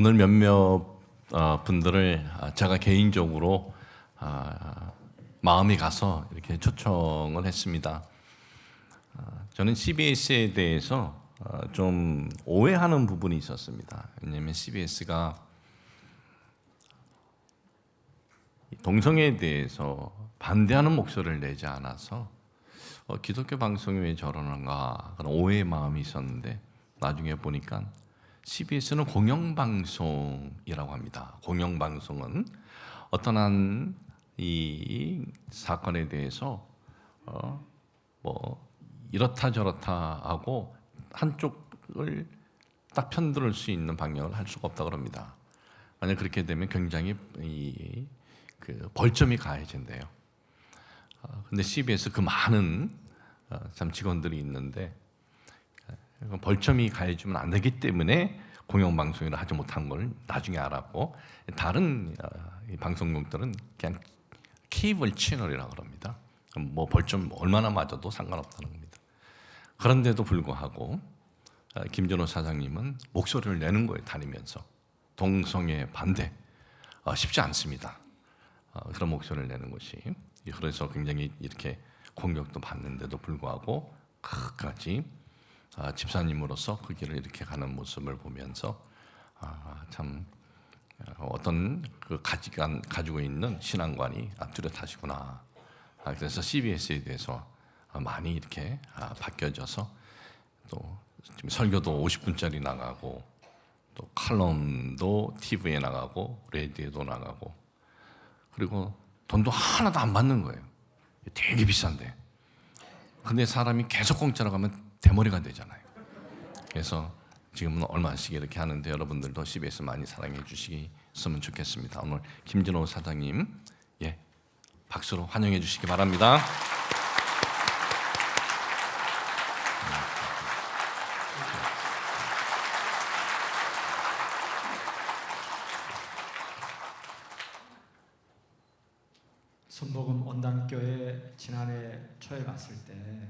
오늘 몇몇 분들을 제가 개인적으로 마음이 가서 이렇게 초청을 했습니다. 저는 CBS에 대해서 좀 오해하는 부분이 있었습니다. 왜냐하면 CBS가 동성애에 대해서 반대하는 목소리를 내지 않아서 기독교 방송이 왜 저러는가 그런 오해의 마음이 있었는데 나중에 보니까 CBS는 공영방송이라고 합니다. 공영방송은 어떤 한 이 사건에 대해서 뭐 이렇다 저렇다 하고 한쪽을 딱 편들을 수 있는 방향을 할 수가 없다 그럽니다. 만약 그렇게 되면 굉장히 그 벌점이 가해진대요. 근데 CBS 그 많은 참 직원들이 있는데 벌점이 가해지면 안 되기 때문에 공영방송이라 하지 못한 걸 나중에 알았고 다른 방송국들은 그냥 케이블 채널이라고 그럽니다. 뭐 벌점 얼마나 맞아도 상관없다는 겁니다. 그런데도 불구하고 김준호 사장님은 목소리를 내는 거예요. 다니면서 동성애 반대 쉽지 않습니다. 그런 목소리를 내는 것이 그래서 굉장히 이렇게 공격도 받는데도 불구하고 끝까지 집사님으로서 그 길을 이렇게 가는 모습을 보면서 참 어떤 그 가지고 있는 신앙관이 뚜렷하시구나. 그래서 CBS에 대해서 많이 이렇게 바뀌어져서 또 지금 설교도 50분짜리 나가고 또 칼럼도 TV에 나가고 라디오에도 나가고 그리고 돈도 하나도 안 받는 거예요. 되게 비싼데. 근데 사람이 계속 공짜로 가면 대머리가 되잖아요. 그래서 지금은 얼마씩 이렇게 하는데 여러분들도 CBS 많이 사랑해 주시겠으면 좋겠습니다. 오늘 김진호 사장님 박수로 환영해 주시기 바랍니다. 순복음 온당교회 지난해 초에 갔을 때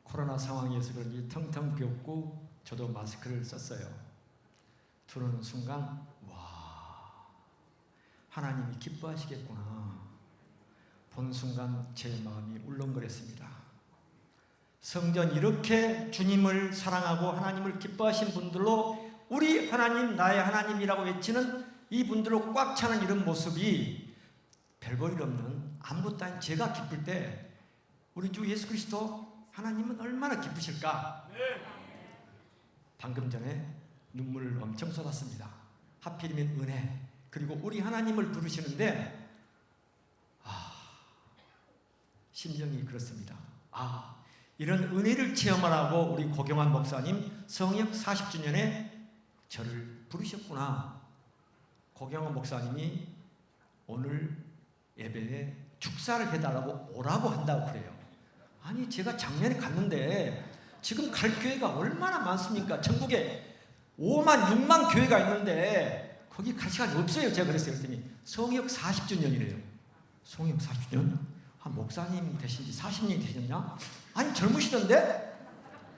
코로나 상황이어서 그런지 텅텅 비었고 저도 마스크를 썼어요. 들어오는 순간 와, 하나님이 기뻐하시겠구나. 본 순간 제 마음이 울렁거렸습니다. 성전 이렇게 주님을 사랑하고 하나님을 기뻐하신 분들로 우리 하나님 나의 하나님이라고 외치는 이 분들로 꽉 차는 이런 모습이 별볼일 없는 아무것도 아닌 제가 기쁠 때 우리 주 예수 그리스도 하나님은 얼마나 기쁘실까? 방금 전에 눈물을 엄청 쏟았습니다. 하필이면 은혜 그리고 우리 하나님을 부르시는데 심정이 그렇습니다. 이런 은혜를 체험하라고 우리 고경환 목사님 성역 40주년에 저를 부르셨구나. 고경환 목사님이 오늘 예배에 축사를 해달라고 오라고 한다고 그래요. 아니 제가 작년에 갔는데 지금 갈 교회가 얼마나 많습니까? 전국에 5만 6만 교회가 있는데 거기 갈 시간이 없어요. 제가 그랬어요. 그랬더니 성역 40주년이래요. 성역 40주년? 한 목사님 되신 지 40년이 되셨냐? 아니 젊으시던데?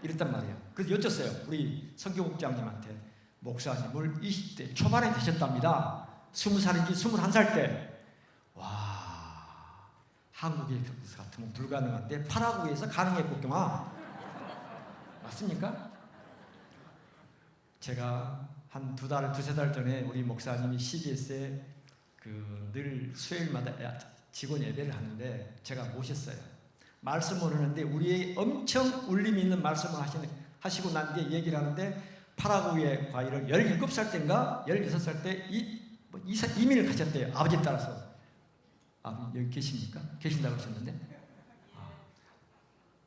이랬단 말이에요. 그래서 여쭸어요. 우리 선교국장님한테 목사님을 20대 초반에 되셨답니다. 20살인지 21살 때. 와, 한국에 같으면 불가능한데 파라구에서 가능했겠구나. 맞습니까? 제가 한 두세 달 전에 우리 목사님이 CBS에 늘 수요일마다 직원 예배를 하는데 제가 모셨어요. 말씀을 하는데 우리의 엄청 울림 있는 말씀을 하시고 난 뒤에 얘기를 하는데 파라구에 과일을 17살 때인가 16살 때 이민을 가셨대요. 아버지 따라서. 아버지 여기 계십니까? 계신다고 하셨는데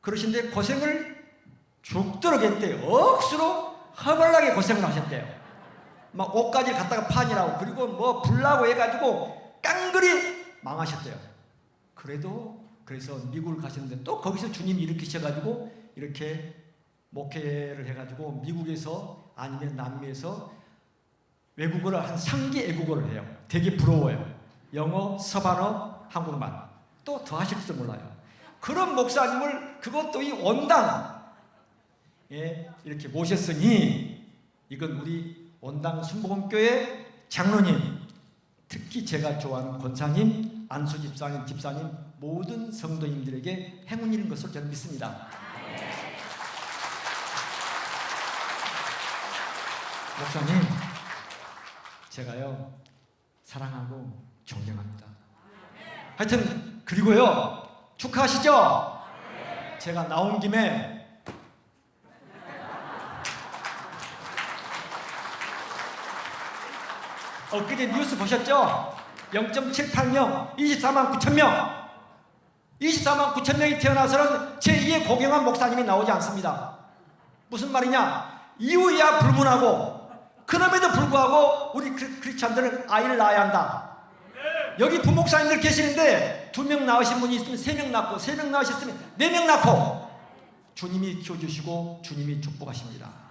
그러신데 고생을 죽도록 했대요. 억수로 허벌나게 고생을 하셨대요. 막 옷까지 갖다가 판이라고 그리고 뭐 불나고 해가지고 깡그리 망하셨대요. 그래서 미국을 가셨는데 또 거기서 주님 일으키셔가지고 이렇게 목회를 해가지고 미국에서 아니면 남미에서 외국어를 한 3개 외국어를 해요. 되게 부러워요. 영어, 서반어, 한국말. 또 더 하실지도 몰라요. 그런 목사님을 그것도 이 온당에 이렇게 모셨으니 이건 우리 원당 순복음교회 장로님, 특히 제가 좋아하는 권사님, 안수 집사님 모든 성도님들에게 행운인 것을 저는 믿습니다. 목사님, 제가요 사랑하고 존경합니다. 하여튼 그리고요 축하하시죠? 제가 나온 김에 엊그제 뉴스 보셨죠? 0.78명, 24만 9천 명, 24만 9천 명이 태어나서는 제2의 고경한 목사님이 나오지 않습니다. 무슨 말이냐? 이유야 불문하고, 그럼에도 불구하고 우리 크리스찬들은 아이를 낳아야 한다. 여기 부목사님들 계시는데 2명 낳으신 분이 있으면 3명 낳고, 3명 낳으셨으면 4명 낳고, 주님이 키워주시고 주님이 축복하십니다.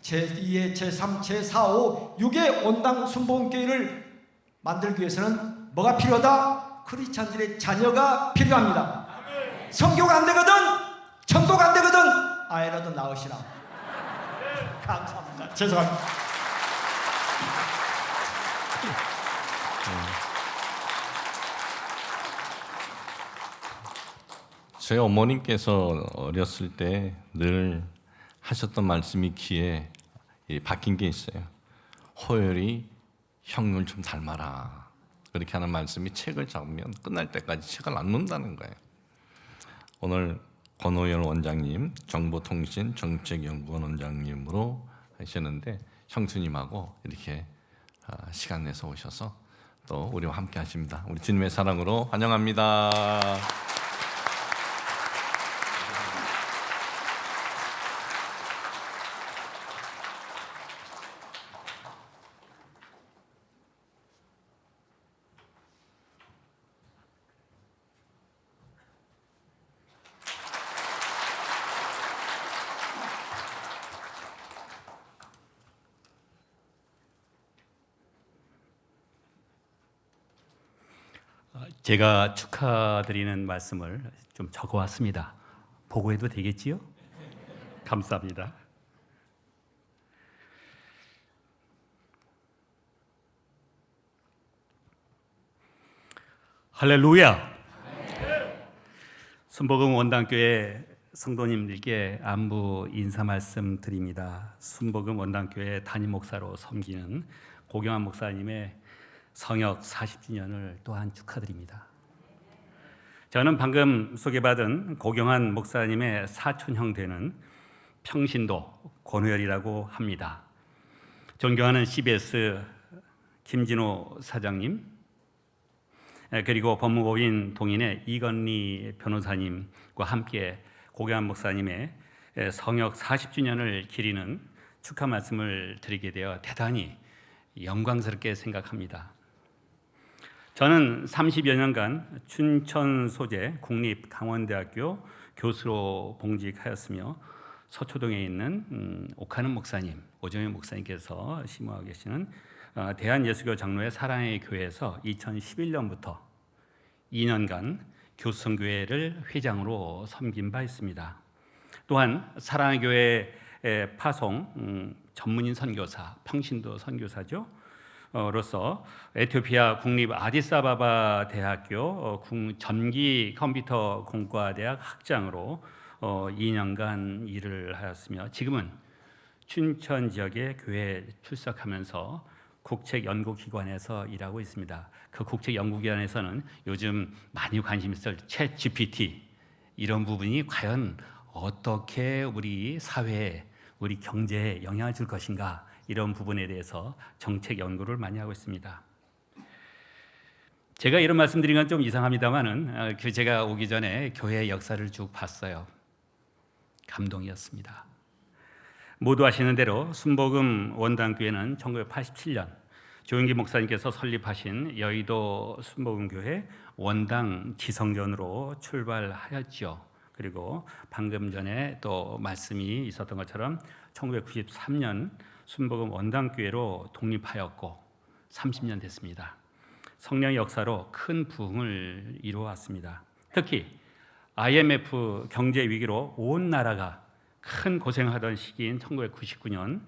제2의 제3, 제4, 5, 6의 원당 순복음교회를 만들기 위해서는 뭐가 필요하다? 크리스찬들의 자녀가 필요합니다. 성교가 안 되거든, 천도가 안 되거든, 아이라도 낳으시라. 감사합니다. 죄송합니다. 저희 어머님께서 어렸을 때 늘 하셨던 말씀이 귀에 박힌 게 있어요. 호열이 형을 좀 닮아라. 그렇게 하는 말씀이 책을 잡으면 끝날 때까지 책을 안 놓는다는 거예요. 오늘 권호열 원장님, 정보통신 정책연구원 원장님으로 하시는데 형수님하고 이렇게 시간 내서 오셔서 또 우리와 함께 하십니다. 우리 주님의 사랑으로 환영합니다. 제가 축하드리는 말씀을 좀 적어왔습니다. 보고해도 되겠지요? 감사합니다. 할렐루야! 순복음 원당교회 성도님들께 안부 인사 말씀 드립니다. 순복음 원당교회 담임 목사로 섬기는 고경환 목사님의 성역 40주년을 또한 축하드립니다. 저는 방금 소개받은 고경환 목사님의 사촌형 되는 평신도 권호열이라고 합니다. 존경하는 CBS 김진호 사장님, 그리고 법무법인 동인의 이건리 변호사님과 함께 고경환 목사님의 성역 40주년을 기리는 축하 말씀을 드리게 되어 대단히 영광스럽게 생각합니다. 저는 30여 년간 춘천 소재 국립강원대학교 교수로 봉직하였으며 서초동에 있는 옥하는 목사님, 오정현 목사님께서 심호하고 계시는 대한예수교 장로의 사랑의 교회에서 2011년부터 2년간 교수선교회를 회장으로 섬긴 바 있습니다. 또한 사랑의 교회 파송 전문인 선교사, 평신도 선교사죠. 로서 에티오피아 국립 아디스아바바 대학교 전기 컴퓨터 공과대학 학장으로 2년간 일을 하였으며 지금은 춘천 지역의 교회에 출석하면서 국책연구기관에서 일하고 있습니다. 그 국책연구기관에서는 요즘 많이 관심 있을 챗 GPT 이런 부분이 과연 어떻게 우리 사회에, 우리 경제에 영향을 줄 것인가, 이런 부분에 대해서 정책 연구를 많이 하고 있습니다. 제가 이런 말씀드린 건 좀 이상합니다만은 제가 오기 전에 교회 역사를 쭉 봤어요. 감동이었습니다. 모두 아시는 대로 순복음 원당교회는 1987년 조영기 목사님께서 설립하신 여의도 순복음교회 원당 지성전으로 출발하였죠. 그리고 방금 전에 또 말씀이 있었던 것처럼 1993년 순복음 원당교회로 독립하였고 30년 됐습니다. 성령의 역사로 큰 부흥을 이루어왔습니다. 특히 IMF 경제 위기로 온 나라가 큰 고생하던 시기인 1999년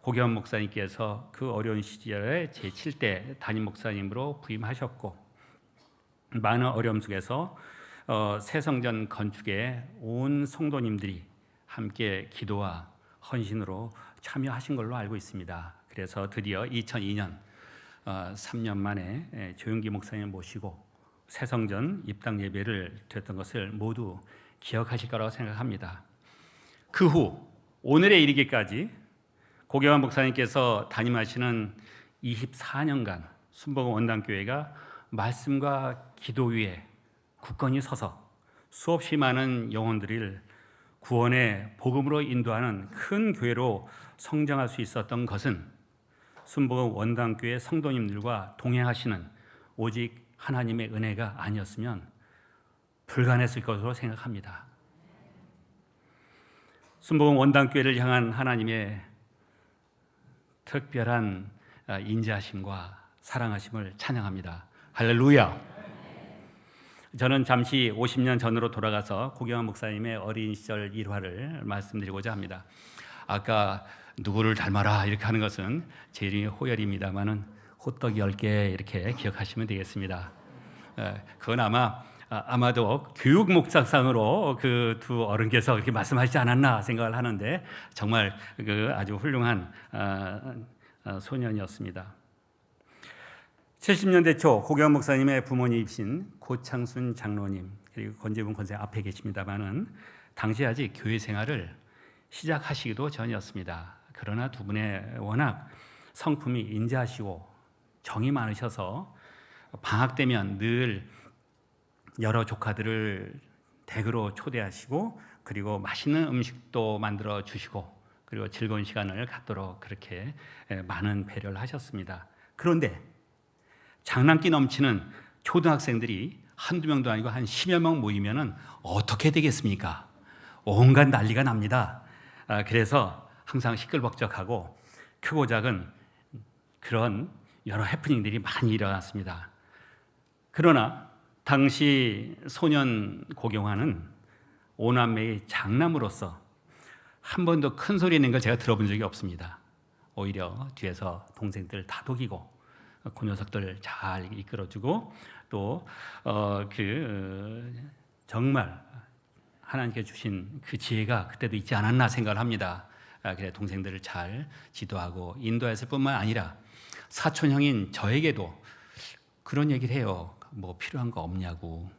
고경환 목사님께서 그 어려운 시절에 제7대 담임 목사님으로 부임하셨고 많은 어려움 속에서 새성전 건축에 온 성도님들이 함께 기도와 헌신으로 참여하신 걸로 알고 있습니다. 그래서 드디어 2002년 3년 만에 조용기 목사님 모시고 새성전 입당 예배를 드렸던 것을 모두 기억하실 거라고 생각합니다. 그 후 오늘에 이르기까지 고경환 목사님께서 담임하시는 24년간 순복음 원당교회가 말씀과 기도 위에 굳건히 서서 수없이 많은 영혼들을 구원의 복음으로 인도하는 큰 교회로 성장할 수 있었던 것은 순복음 원당교회 성도님들과 동행하시는 오직 하나님의 은혜가 아니었으면 불가능했을 것으로 생각합니다. 순복음 원당교회를 향한 하나님의 특별한 인자하심과 사랑하심을 찬양합니다. 할렐루야. 저는 잠시 50년 전으로 돌아가서 고경환 목사님의 어린 시절 일화를 말씀드리고자 합니다. 아까 누구를 닮아라 이렇게 하는 것은 제 이름이 호열입니다만은 호떡 10개 이렇게 기억하시면 되겠습니다. 그건 아마도 교육 목적상으로 그 두 어른께서 그렇게 말씀하시지 않았나 생각을 하는데 정말 그 아주 훌륭한 소년이었습니다. 70년대 초 고경환 목사님의 부모님이신 고창순 장로님 그리고 권재분 권사님 앞에 계십니다만은 당시 아직 교회 생활을 시작하시기도 전이었습니다. 그러나 두 분의 워낙 성품이 인자하시고 정이 많으셔서 방학 되면 늘 여러 조카들을 댁으로 초대하시고 그리고 맛있는 음식도 만들어 주시고 그리고 즐거운 시간을 갖도록 그렇게 많은 배려를 하셨습니다. 그런데 장난기 넘치는 초등학생들이 한두 명도 아니고 한 10여 명 모이면은 어떻게 되겠습니까? 온갖 난리가 납니다. 그래서 항상 시끌벅적하고 크고 작은 그런 여러 해프닝들이 많이 일어났습니다. 그러나 당시 소년 고경환은 오남매의 장남으로서 한 번도 큰 소리 낸 걸 제가 들어본 적이 없습니다. 오히려 뒤에서 동생들 다독이고 그 녀석들 잘 이끌어주고 또 정말 하나님께 주신 그 지혜가 그때도 있지 않았나 생각을 합니다. 그래 동생들을 잘 지도하고 인도했을 뿐만 아니라 사촌형인 저에게도 그런 얘기를 해요. 뭐 필요한 거 없냐고.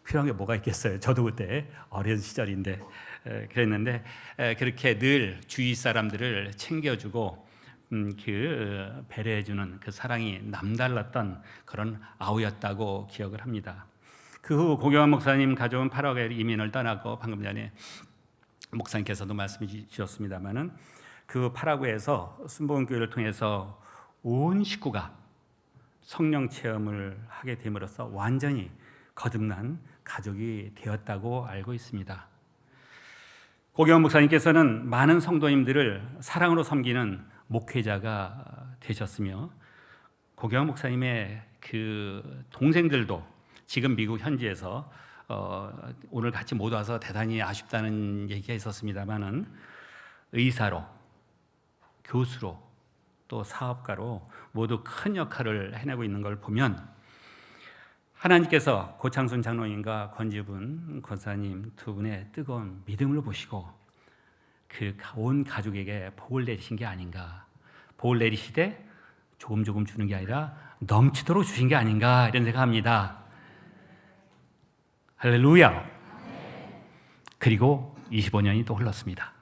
필요한 게 뭐가 있겠어요. 저도 그때 어린 시절인데 그랬는데 그렇게 늘 주위 사람들을 챙겨주고 배려해주는 그 사랑이 남달랐던 그런 아우였다고 기억을 합니다. 그 후 고경환 목사님 가족은 파라과이 이민을 떠나고 방금 전에 목사님께서도 말씀해 주셨습니다마는 그 파라과이에서 순복음교회를 통해서 온 식구가 성령 체험을 하게 됨으로써 완전히 거듭난 가족이 되었다고 알고 있습니다. 고경환 목사님께서는 많은 성도님들을 사랑으로 섬기는 목회자가 되셨으며 고경환 목사님의 그 동생들도 지금 미국 현지에서 오늘 같이 못 와서 대단히 아쉽다는 얘기가 있었습니다만은 의사로, 교수로, 또 사업가로 모두 큰 역할을 해내고 있는 걸 보면 하나님께서 고창순 장로님과 권지분 권사님 두 분의 뜨거운 믿음을 보시고 그 온 가족에게 복을 내리신 게 아닌가. 복을 내리시되 조금 주는 게 아니라 넘치도록 주신 게 아닌가 이런 생각합니다. 할렐루야. 그리고 25년이 또 흘렀습니다.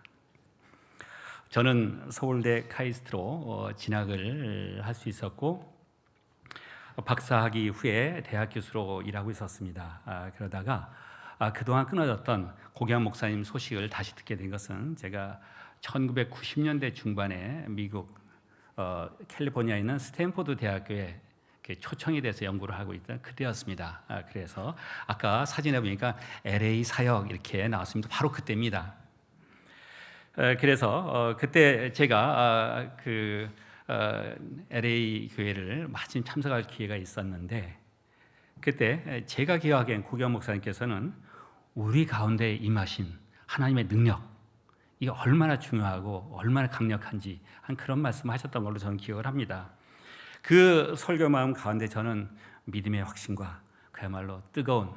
저는 서울대 카이스트로 진학을 할 수 있었고 박사학위 후에 대학 교수로 일하고 있었습니다. 그러다가 그동안 끊어졌던 고경환 목사님 소식을 다시 듣게 된 것은 제가 1990년대 중반에 미국 캘리포니아에 있는 스탠포드 대학교에 초청이 돼서 연구를 하고 있던 그때였습니다. 그래서 아까 사진에 보니까 LA 사역 이렇게 나왔습니다. 바로 그때입니다. 그래서 그때 제가 LA 교회를 마침 참석할 기회가 있었는데 그때 제가 기억하기엔 고경환 목사님께서는 우리 가운데 임하신 하나님의 능력, 이게 얼마나 중요하고 얼마나 강력한지 한 그런 말씀하셨던 걸로 저는 기억을 합니다. 그 설교 마음 가운데 저는 믿음의 확신과 그야말로 뜨거운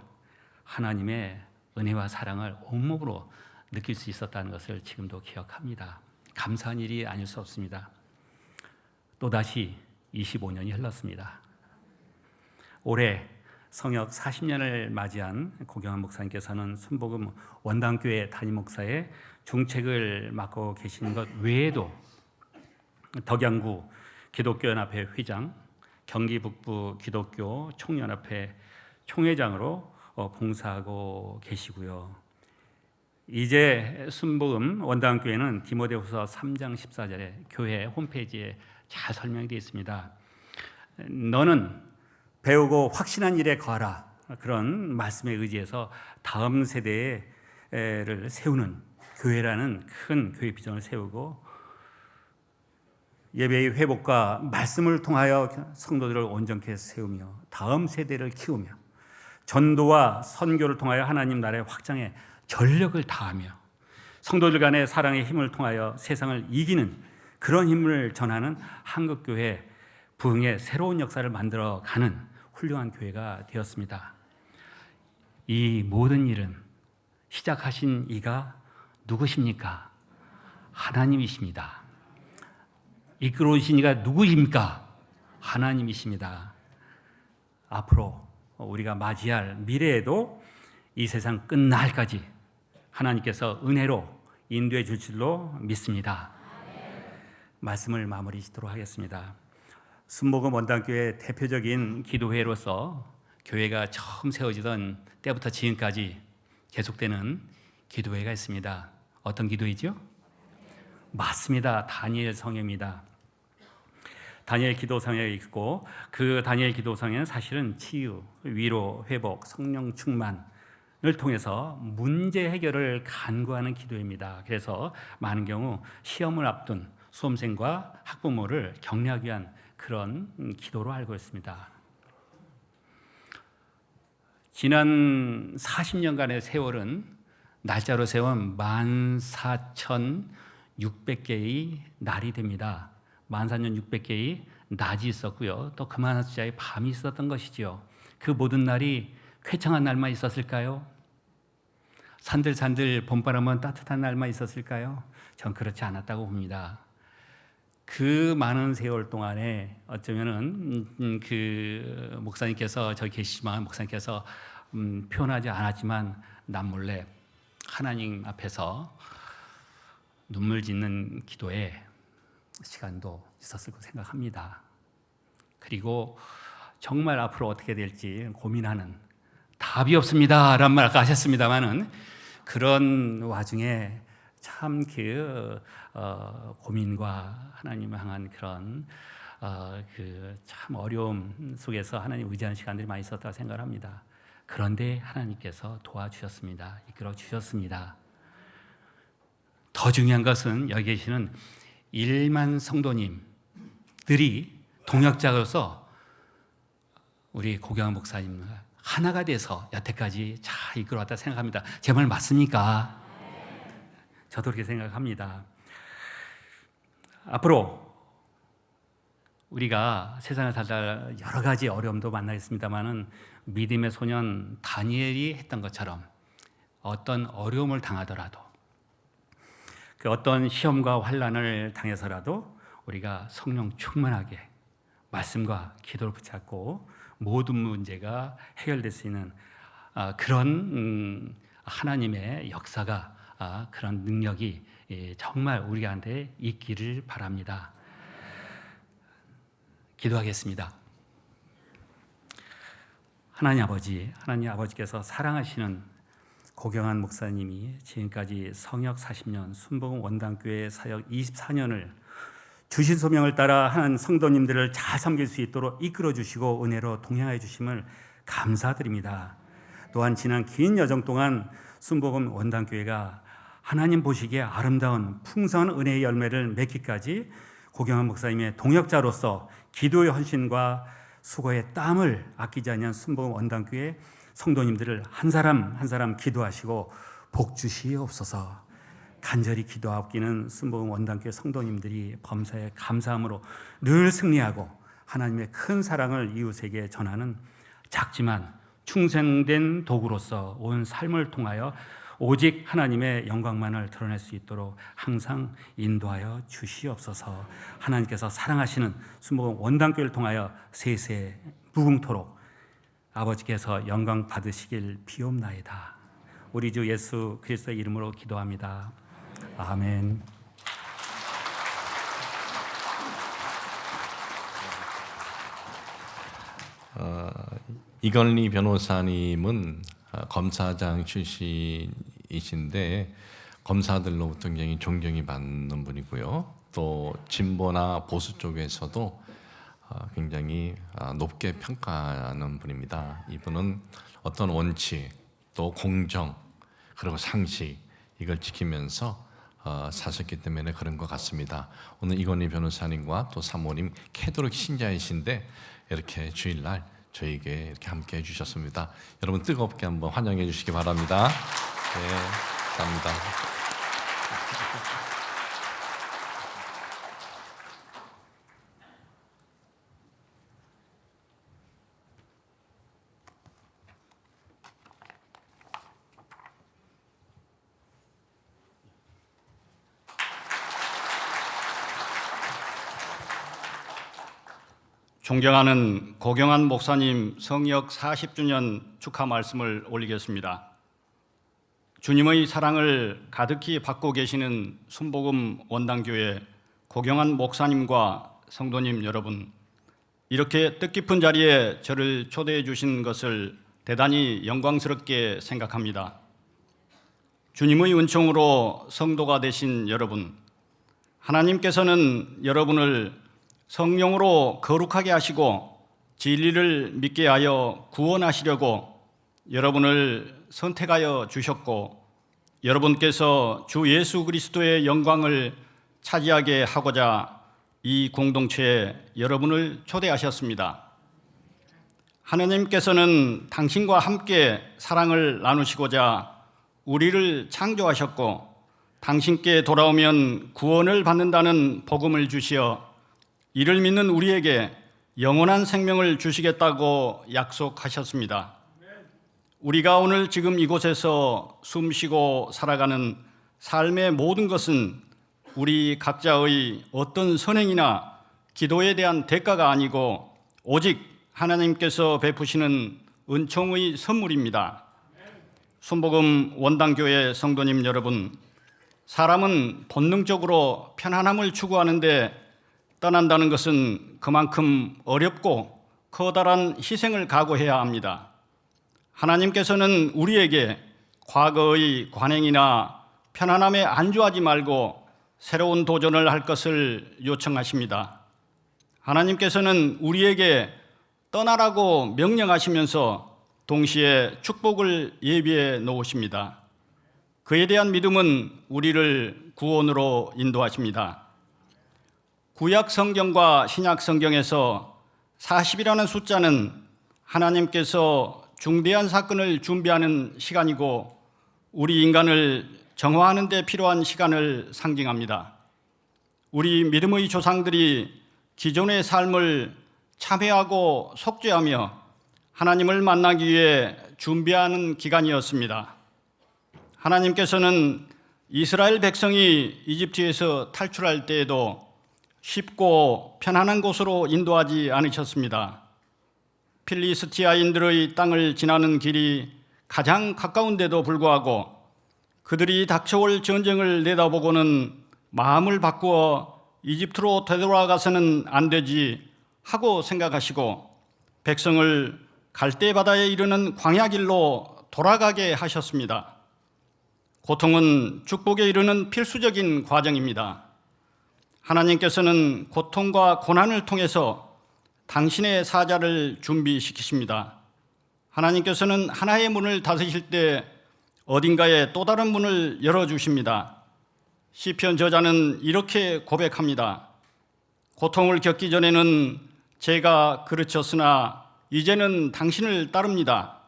하나님의 은혜와 사랑을 온몸으로 느낄 수 있었다는 것을 지금도 기억합니다. 감사한 일이 아닐 수 없습니다. 또다시 25년이 흘렀습니다. 올해 성역 40년을 맞이한 고경환 목사님께서는 순복음 원당교회 담임 목사의 중책을 맡고 계신 것 외에도 덕양구 기독교연합회 회장, 경기 북부 기독교 총연합회 총회장으로 봉사하고 계시고요. 이제 순복음 원당교회는 디모데후서 3장 14절에 교회 홈페이지에 잘 설명이 되어 있습니다. 너는 배우고 확신한 일에 거하라. 그런 말씀에 의지해서 다음 세대를 세우는 교회라는 큰 교회 비전을 세우고 예배의 회복과 말씀을 통하여 성도들을 온전케 세우며 다음 세대를 키우며 전도와 선교를 통하여 하나님 나라의 확장에 전력을 다하며 성도들 간의 사랑의 힘을 통하여 세상을 이기는 그런 힘을 전하는 한국교회 부흥의 새로운 역사를 만들어가는 훌륭한 교회가 되었습니다. 이 모든 일은 시작하신 이가 누구십니까? 하나님이십니다. 이끌어오신 이가 누구입니까? 하나님이십니다. 앞으로 우리가 맞이할 미래에도 이 세상 끝날까지 하나님께서 은혜로 인도해 줄 줄로 믿습니다. 말씀을 마무리 짓도록 하겠습니다. 순복음 원당교회 대표적인 기도회로서 교회가 처음 세워지던 때부터 지금까지 계속되는 기도회가 있습니다. 어떤 기도이죠? 맞습니다. 다니엘 성회입니다. 다니엘 기도성에 있고 그 다니엘 기도성에는 사실은 치유, 위로, 회복, 성령 충만을 통해서 문제 해결을 간구하는 기도입니다. 그래서 많은 경우 시험을 앞둔 수험생과 학부모를 격려하기 위한 그런 기도로 알고 있습니다. 지난 40년간의 세월은 날짜로 세운 14,600개의 날이 됩니다. 14,600개의 낮이 있었고요. 또 그만한 숫자의 밤이 있었던 것이지요. 그 모든 날이 쾌청한 날만 있었을까요? 산들산들 봄바람은 따뜻한 날만 있었을까요? 전 그렇지 않았다고 봅니다. 그 많은 세월 동안에 어쩌면은 그 목사님께서 저기 계시지만 목사님께서 표현하지 않았지만 남몰래 하나님 앞에서 눈물 짓는 기도의 시간도 있었을 거 생각합니다. 그리고 정말 앞으로 어떻게 될지 고민하는 답이 없습니다라는 말 아까 하셨습니다만은 그런 와중에 참 그 고민과 하나님을 향한 그런 그 참 어려움 속에서 하나님 의지하는 시간들이 많이 있었다고 생각합니다. 그런데 하나님께서 도와주셨습니다. 이끌어 주셨습니다. 더 중요한 것은 여기 계시는 1만 성도님들이 동역자로서 우리 고경환 목사님 하나가 돼서 여태까지 잘 이끌어왔다 생각합니다. 제 말 맞습니까? 저도 그렇게 생각합니다. 앞으로 우리가 세상을 살다 여러 가지 어려움도 만나겠습니다만은 믿음의 소년 다니엘이 했던 것처럼 어떤 어려움을 당하더라도 그 어떤 시험과 환난을 당해서라도 우리가 성령 충만하게 말씀과 기도를 붙잡고 모든 문제가 해결될 수 있는 그런 하나님의 역사가 그런 능력이 정말 우리한테 있기를 바랍니다. 기도하겠습니다. 하나님 아버지께서 사랑하시는 고경환 목사님이 지금까지 성역 40년, 순복음 원당교회 사역 24년을 주신 소명을 따라 한 성도님들을 잘 섬길 수 있도록 이끌어 주시고 은혜로 동행하여 주심을 감사드립니다. 또한 지난 긴 여정 동안 순복음 원당교회가 하나님 보시기에 아름다운 풍성한 은혜의 열매를 맺기까지 고경환 목사님의 동역자로서 기도의 헌신과 수고의 땀을 아끼지 않는 순복음 원당교회 성도님들을 한 사람 한 사람 기도하시고 복 주시옵소서. 간절히 기도하옵기는 순복음 원단교회 성도님들이 범사에 감사함으로 늘 승리하고 하나님의 큰 사랑을 이웃에게 전하는 작지만 충성된 도구로서 온 삶을 통하여 오직 하나님의 영광만을 드러낼 수 있도록 항상 인도하여 주시옵소서. 하나님께서 사랑하시는 순복음 원단교회를 통하여 세세 무궁토록 아버지께서 영광 받으시길 비옵나이다. 우리 주 예수 그리스도의 이름으로 기도합니다. 아멘. 이건리 변호사님은 검사장 출신이신데 검사들로부터 굉장히 존경이 받는 분이고요. 또 진보나 보수 쪽에서도 굉장히 높게 평가하는 분입니다. 이분은 어떤 원칙, 또 공정, 그리고 상식 이걸 지키면서 사셨기 때문에 그런 것 같습니다. 오늘 이건희 변호사님과 또 사모님 캐도릭 신자이신데 이렇게 주일날 저에게 이렇게 함께 해주셨습니다. 여러분 뜨겁게 한번 환영해 주시기 바랍니다. 네, 감사합니다. 존경하는 고경한 목사님 성역 40주년 축하 말씀을 올리겠습니다. 주님의 사랑을 가득히 받고 계시는 순복음 원당교회 고경한 목사님과 성도님 여러분, 이렇게 뜻깊은 자리에 저를 초대해 주신 것을 대단히 영광스럽게 생각합니다. 주님의 은총으로 성도가 되신 여러분, 하나님께서는 여러분을 성령으로 거룩하게 하시고 진리를 믿게 하여 구원하시려고 여러분을 선택하여 주셨고, 여러분께서 주 예수 그리스도의 영광을 차지하게 하고자 이 공동체에 여러분을 초대하셨습니다. 하나님께서는 당신과 함께 사랑을 나누시고자 우리를 창조하셨고, 당신께 돌아오면 구원을 받는다는 복음을 주시어 이를 믿는 우리에게 영원한 생명을 주시겠다고 약속하셨습니다. 우리가 오늘 지금 이곳에서 숨쉬고 살아가는 삶의 모든 것은 우리 각자의 어떤 선행이나 기도에 대한 대가가 아니고 오직 하나님께서 베푸시는 은총의 선물입니다. 순복음 원당교회 성도님 여러분, 사람은 본능적으로 편안함을 추구하는데 떠난다는 것은 그만큼 어렵고 커다란 희생을 각오해야 합니다. 하나님께서는 우리에게 과거의 관행이나 편안함에 안주하지 말고 새로운 도전을 할 것을 요청하십니다. 하나님께서는 우리에게 떠나라고 명령하시면서 동시에 축복을 예비해 놓으십니다. 그에 대한 믿음은 우리를 구원으로 인도하십니다. 구약 성경과 신약 성경에서 40이라는 숫자는 하나님께서 중대한 사건을 준비하는 시간이고 우리 인간을 정화하는 데 필요한 시간을 상징합니다. 우리 믿음의 조상들이 기존의 삶을 참회하고 속죄하며 하나님을 만나기 위해 준비하는 기간이었습니다. 하나님께서는 이스라엘 백성이 이집트에서 탈출할 때에도 쉽고 편안한 곳으로 인도하지 않으셨습니다. 필리스티아인들의 땅을 지나는 길이 가장 가까운데도 불구하고 그들이 닥쳐올 전쟁을 내다보고는 마음을 바꾸어 이집트로 되돌아가서는 안 되지 하고 생각하시고 백성을 갈대바다에 이르는 광야길로 돌아가게 하셨습니다. 고통은 축복에 이르는 필수적인 과정입니다. 하나님께서는 고통과 고난을 통해서 당신의 사자를 준비시키십니다. 하나님께서는 하나의 문을 닫으실 때 어딘가에 또 다른 문을 열어주십니다. 시편 저자는 이렇게 고백합니다. 고통을 겪기 전에는 제가 그르쳤으나 이제는 당신을 따릅니다.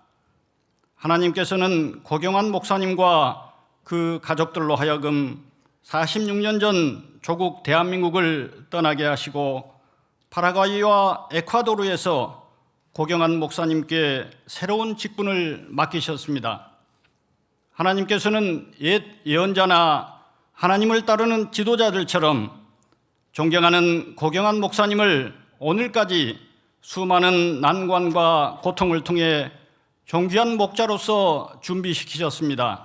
하나님께서는 고경한 목사님과 그 가족들로 하여금 46년 전 조국 대한민국을 떠나게 하시고 파라과이와 에콰도르에서 고경한 목사님께 새로운 직분을 맡기셨습니다. 하나님께서는 옛 예언자나 하나님을 따르는 지도자들처럼 존경하는 고경한 목사님을 오늘까지 수많은 난관과 고통을 통해 존귀한 목자로서 준비시키셨습니다.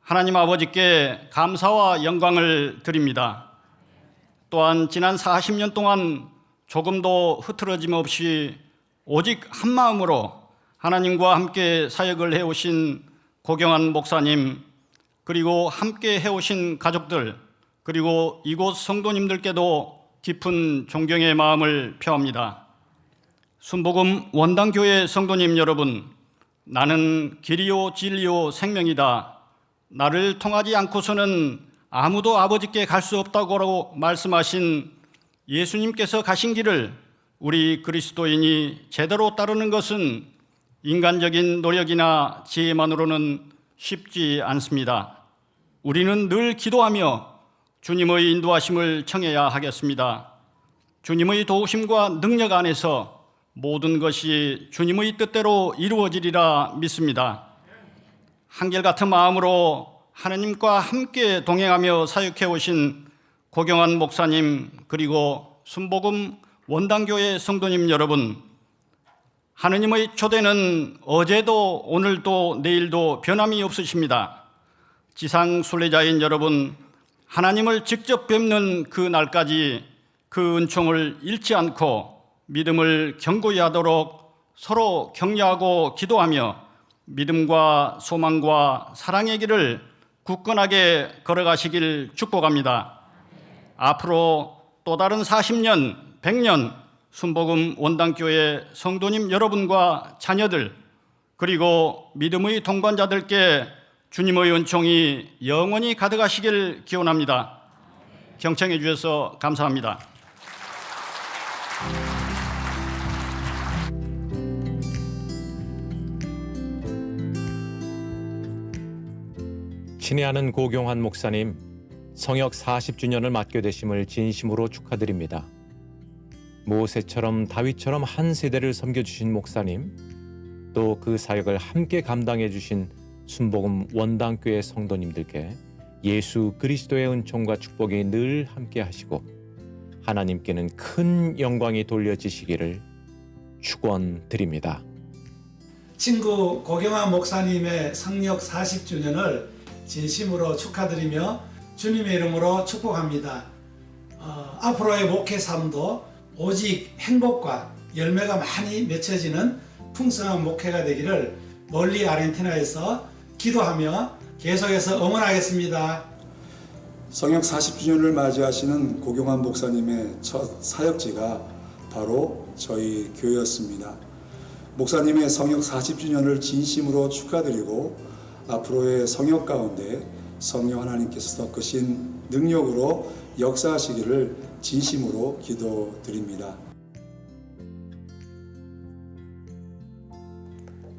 하나님 아버지께 감사와 영광을 드립니다. 또한 지난 40년 동안 조금도 흐트러짐 없이 오직 한 마음으로 하나님과 함께 사역을 해오신 고경한 목사님, 그리고 함께 해오신 가족들, 그리고 이곳 성도님들께도 깊은 존경의 마음을 표합니다. 순복음 원당교회 성도님 여러분, 나는 길이요 진리요 생명이다. 나를 통하지 않고서는 아무도 아버지께 갈 수 없다고 말씀하신 예수님께서 가신 길을 우리 그리스도인이 제대로 따르는 것은 인간적인 노력이나 지혜만으로는 쉽지 않습니다. 우리는 늘 기도하며 주님의 인도하심을 청해야 하겠습니다. 주님의 도우심과 능력 안에서 모든 것이 주님의 뜻대로 이루어지리라 믿습니다. 한결같은 마음으로 하나님과 함께 동행하며 사역해 오신 고경한 목사님, 그리고 순복음 원당교회 성도님 여러분, 하느님의 초대는 어제도 오늘도 내일도 변함이 없으십니다. 지상 순례자인 여러분, 하나님을 직접 뵙는 그 날까지 그 은총을 잃지 않고 믿음을 견고히 하도록 서로 격려하고 기도하며 믿음과 소망과 사랑의 길을 굳건하게 걸어가시길 축복합니다. 앞으로 또 다른 40년, 100년 순복음 원당교회 성도님 여러분과 자녀들, 그리고 믿음의 동반자들께 주님의 은총이 영원히 가득하시길 기원합니다. 경청해 주셔서 감사합니다. 친애하는 고경한 목사님, 성역 40주년을 맡게 되심을 진심으로 축하드립니다. 모세처럼 다윗처럼 한 세대를 섬겨주신 목사님, 또 그 사역을 함께 감당해 주신 순복음 원당교회 성도님들께 예수 그리스도의 은총과 축복이 늘 함께 하시고 하나님께는 큰 영광이 돌려지시기를 축원드립니다. 친구 고경한 목사님의 성역 40주년을 진심으로 축하드리며 주님의 이름으로 축복합니다. 앞으로의 목회 삶도 오직 행복과 열매가 많이 맺혀지는 풍성한 목회가 되기를 멀리 아르헨티나에서 기도하며 계속해서 응원하겠습니다. 성역 40주년을 맞이하시는 고경한 목사님의 첫 사역지가 바로 저희 교회였습니다. 목사님의 성역 40주년을 진심으로 축하드리고 앞으로의 성역 가운데 성령 하나님께서 더 크신 능력으로 역사하시기를 진심으로 기도드립니다.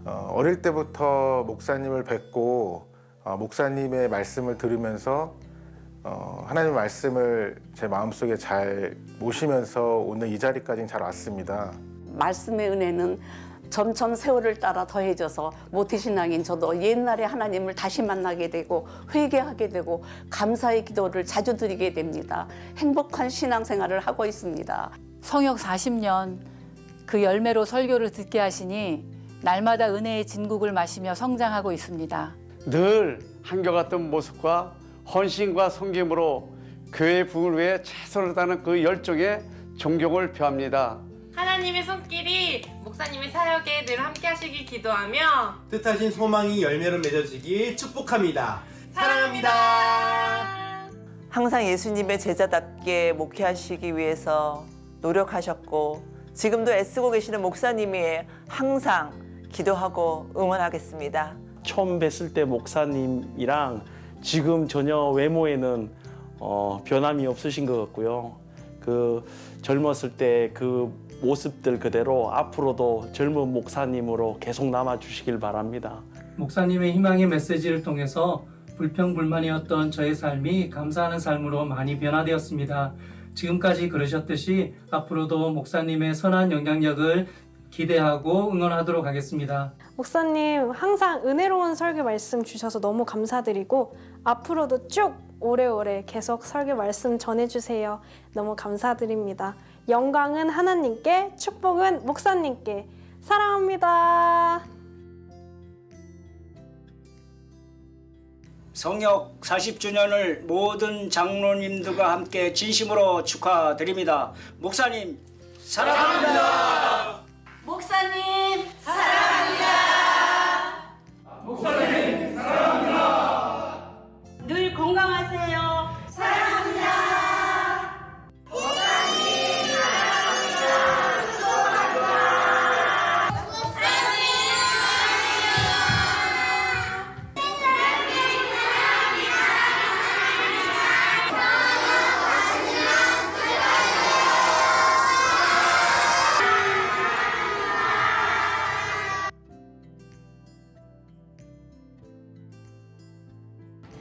어릴 때부터 목사님을 뵙고 목사님의 말씀을 들으면서 하나님의 말씀을 제 마음속에 잘 모시면서 오늘 이 자리까지 잘 왔습니다. 말씀의 은혜는 점점 세월을 따라 더해져서 모태신앙인 저도 옛날에 하나님을 다시 만나게 되고 회개하게 되고 감사의 기도를 자주 드리게 됩니다. 행복한 신앙생활을 하고 있습니다. 성역 40년 그 열매로 설교를 듣게 하시니 날마다 은혜의 진국을 마시며 성장하고 있습니다. 늘 한결같은 모습과 헌신과 섬김으로 교회 부흥을 위해 최선을 다하는 그 열정에 존경을 표합니다. 하나님의 손길이 목사님의 사역에 늘 함께 하시길 기도하며 뜻하신 소망이 열매로 맺어지길 축복합니다. 사랑합니다. 항상 예수님의 제자답게 목회하시기 위해서 노력하셨고 지금도 애쓰고 계시는 목사님이 항상 기도하고 응원하겠습니다. 처음 뵀을 때 목사님이랑 지금 전혀 외모에는 변함이 없으신 것 같고요. 그 젊었을 때 그 모습들 그대로 앞으로도 젊은 목사님으로 계속 남아주시길 바랍니다. 목사님의 희망의 메시지를 통해서 불평불만이었던 저의 삶이 감사하는 삶으로 많이 변화되었습니다. 지금까지 그러셨듯이 앞으로도 목사님의 선한 영향력을 기대하고 응원하도록 하겠습니다. 목사님 항상 은혜로운 설교 말씀 주셔서 너무 감사드리고 앞으로도 쭉 오래오래 계속 설교 말씀 전해주세요. 너무 감사드립니다. 영광은 하나님께, 축복은 목사님께. 사랑합니다. 성역 40주년을 모든 장로님들과 함께 진심으로 축하드립니다. 목사님 사랑합니다. 목사님 사랑합니다. 목사님 사랑합니다. 늘 건강하세요. 사랑합니다. 목사님 사랑합니다. 축복합니다. 목사님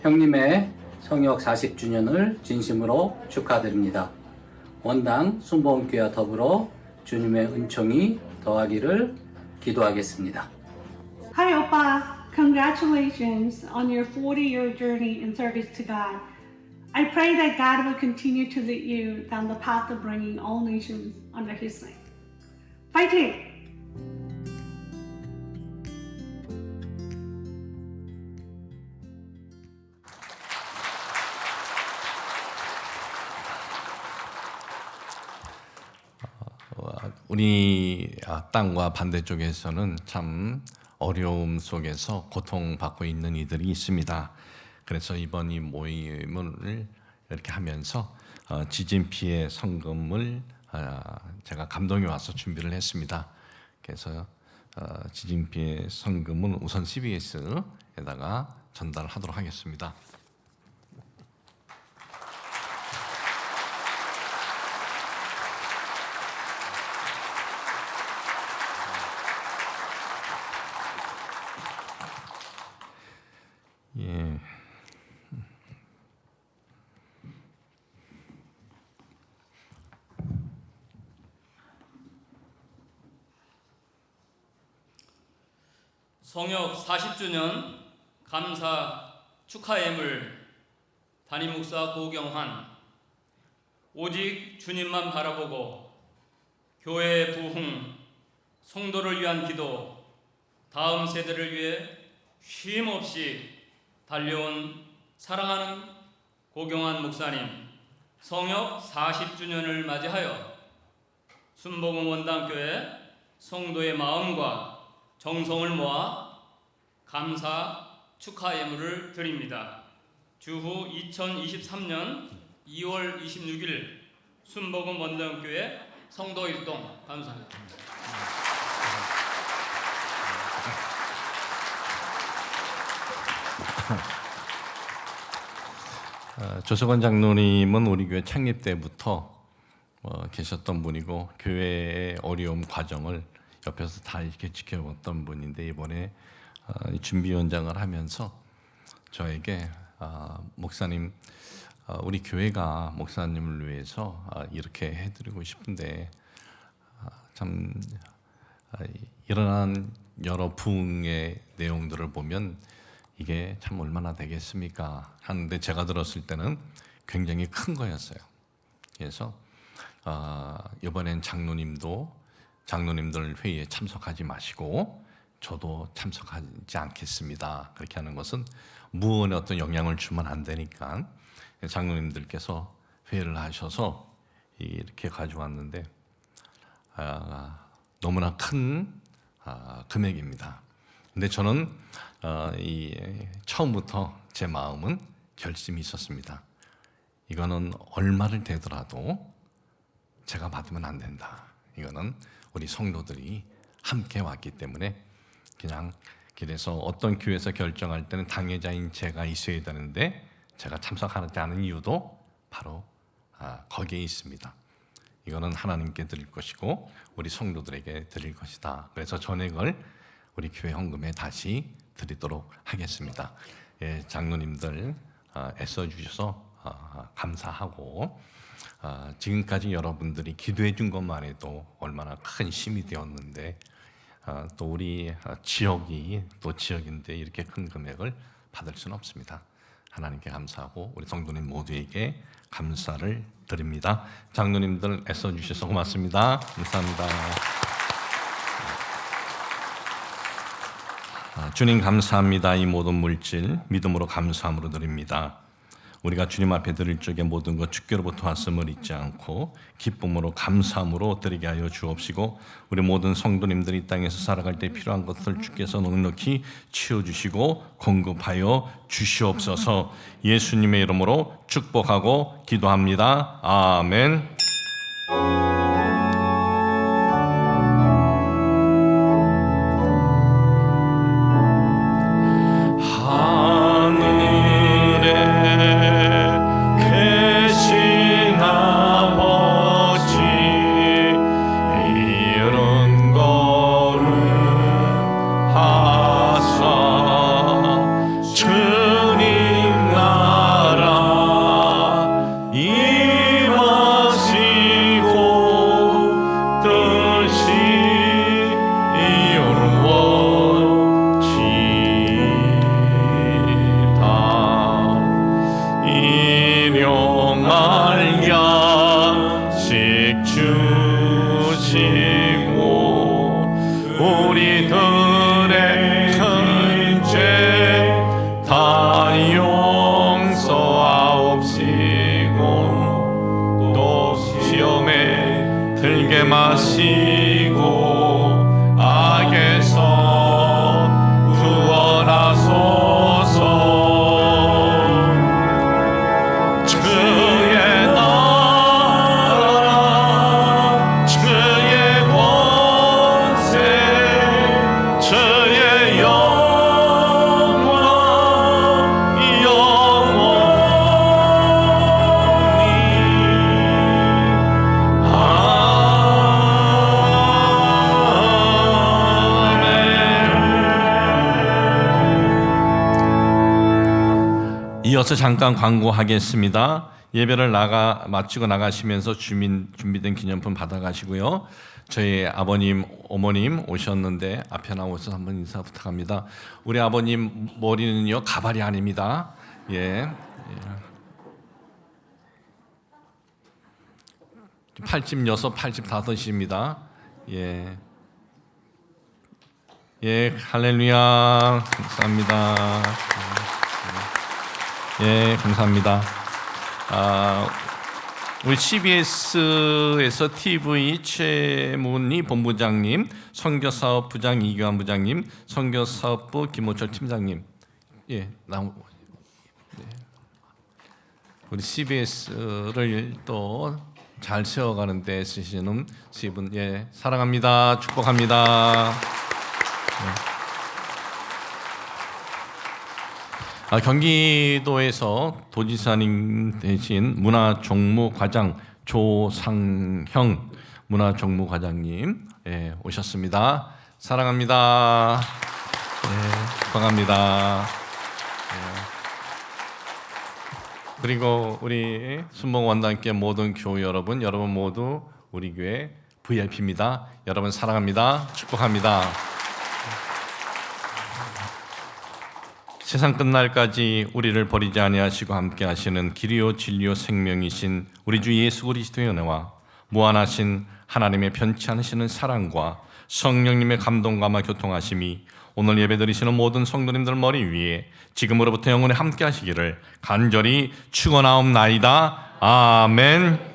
형님의 성역 40주년을 진심으로 축하드립니다. 원당 순복음교회와 더불어 주님의 은총이 더하기를 기도하겠습니다. Hi, Oppa. Congratulations on your 40-year journey in service to God. I pray that God will continue to lead you down the path of bringing all nations under His name. Fighting! 우리 땅과 반대쪽에서는 참 어려움 속에서 고통받고 있는 이들이 있습니다. 그래서 이번 이 모임을 이렇게 하면서 지진 피해 성금을 제가 감동이 와서 준비를 했습니다. 그래서 지진 피해 성금은 우선 CBS에다가 전달하도록 하겠습니다. 예. 성역 40주년 감사 축하 예물 담임 목사 고경환. 오직 주님만 바라보고 교회의 부흥, 성도를 위한 기도, 다음 세대를 위해 쉼 없이 달려온 사랑하는 고경환 목사님 성역 40주년을 맞이하여 순복음 원당교회 성도의 마음과 정성을 모아 감사 축하 예물을 드립니다. 주후 2023년 2월 26일 순복음 원당교회 성도 일동. 감사합니다. 조석원 장로님은 우리 교회 창립 때부터 계셨던 분이고 교회의 어려움 과정을 옆에서 다 이렇게 지켜봤던 분인데 이번에 준비위원장을 하면서 저에게 목사님 우리 교회가 목사님을 위해서 이렇게 해드리고 싶은데 참 일어난 여러 부흥의 내용들을 보면 이게 참 얼마나 되겠습니까 하는데 제가 들었을 때는 굉장히 큰 거였어요. 그래서 이번엔 장로님들 회의에 참석하지 마시고 저도 참석하지 않겠습니다. 그렇게 하는 것은 무언의 어떤 영향을 주면 안 되니까 장로님들께서 회의를 하셔서 이렇게 가져왔는데 너무나 큰 금액입니다. 근데 저는 처음부터 제 마음은 결심이 있었습니다. 이거는 얼마를 대더라도 제가 받으면 안 된다. 이거는 우리 성도들이 함께 왔기 때문에 그냥 그래서 어떤 교회에서 결정할 때는 당회자인 제가 있어야 되는데 제가 참석하지 않은 이유도 바로 거기에 있습니다. 이거는 하나님께 드릴 것이고 우리 성도들에게 드릴 것이다. 그래서 전액을 우리 교회 헌금에 다시 드리도록 하겠습니다. 장로님들 애써 주셔서 감사하고 지금까지 여러분들이 기도해 준 것만 해도 얼마나 큰 힘이 되었는데 또 우리 지역이 또 지역인데 이렇게 큰 금액을 받을 수는 없습니다. 하나님께 감사하고 우리 성도님 모두에게 감사를 드립니다. 장로님들 애써 주셔서 고맙습니다. 감사합니다. 주님 감사합니다. 이 모든 물질 믿음으로 감사함으로 드립니다. 우리가 주님 앞에 드릴 적에 모든 것 주께로부터 왔음을 잊지 않고 기쁨으로 감사함으로 드리게 하여 주옵시고 우리 모든 성도님들이 이 땅에서 살아갈 때 필요한 것을 주께서 넉넉히 채워주시고 공급하여 주시옵소서. 예수님의 이름으로 축복하고 기도합니다. 아멘. 우리들의 큰 죄 다 용서하옵시고 또 시험에 들게 마시고 악에서 구원하소서. 주의 나라 주의 권세 주의 영광 이어서 잠깐 광고하겠습니다. 예배를 마치고 나가시면서 준비된 기념품 받아가시고요. 저희 아버님, 어머님 오셨는데 앞에 나오셔서 한번 인사 부탁합니다. 우리 아버님 머리는요 가발이 아닙니다. 예. 86, 85입니다. 예. 예, 할렐루야. 감사합니다. 예, 감사합니다. 우리 CBS에서 TV 최문희 본부장님, 선교사업 부장 이규환 부장님, 선교사업부 김호철 팀장님, 예, 우리 CBS를 또 잘 세워가는 데 쓰시는 세 분, 예, 사랑합니다. 축복합니다. 경기도에서 도지사님 대신 문화종무과장 조상형 문화종무과장님 오셨습니다. 사랑합니다. 축복합니다. 그리고 우리 순복원단께 모든 교우 여러분 모두 우리 교회 VIP입니다. 여러분 사랑합니다. 축복합니다. 세상 끝날까지 우리를 버리지 아니하시고 함께 하시는 길이요 진리요 생명이신 우리 주 예수 그리스도의 은혜와 무한하신 하나님의 편치 않으시는 사랑과 성령님의 감동감화 교통하심이 오늘 예배드리시는 모든 성도님들 머리 위에 지금으로부터 영원히 함께 하시기를 간절히 축원하옵나이다. 아멘.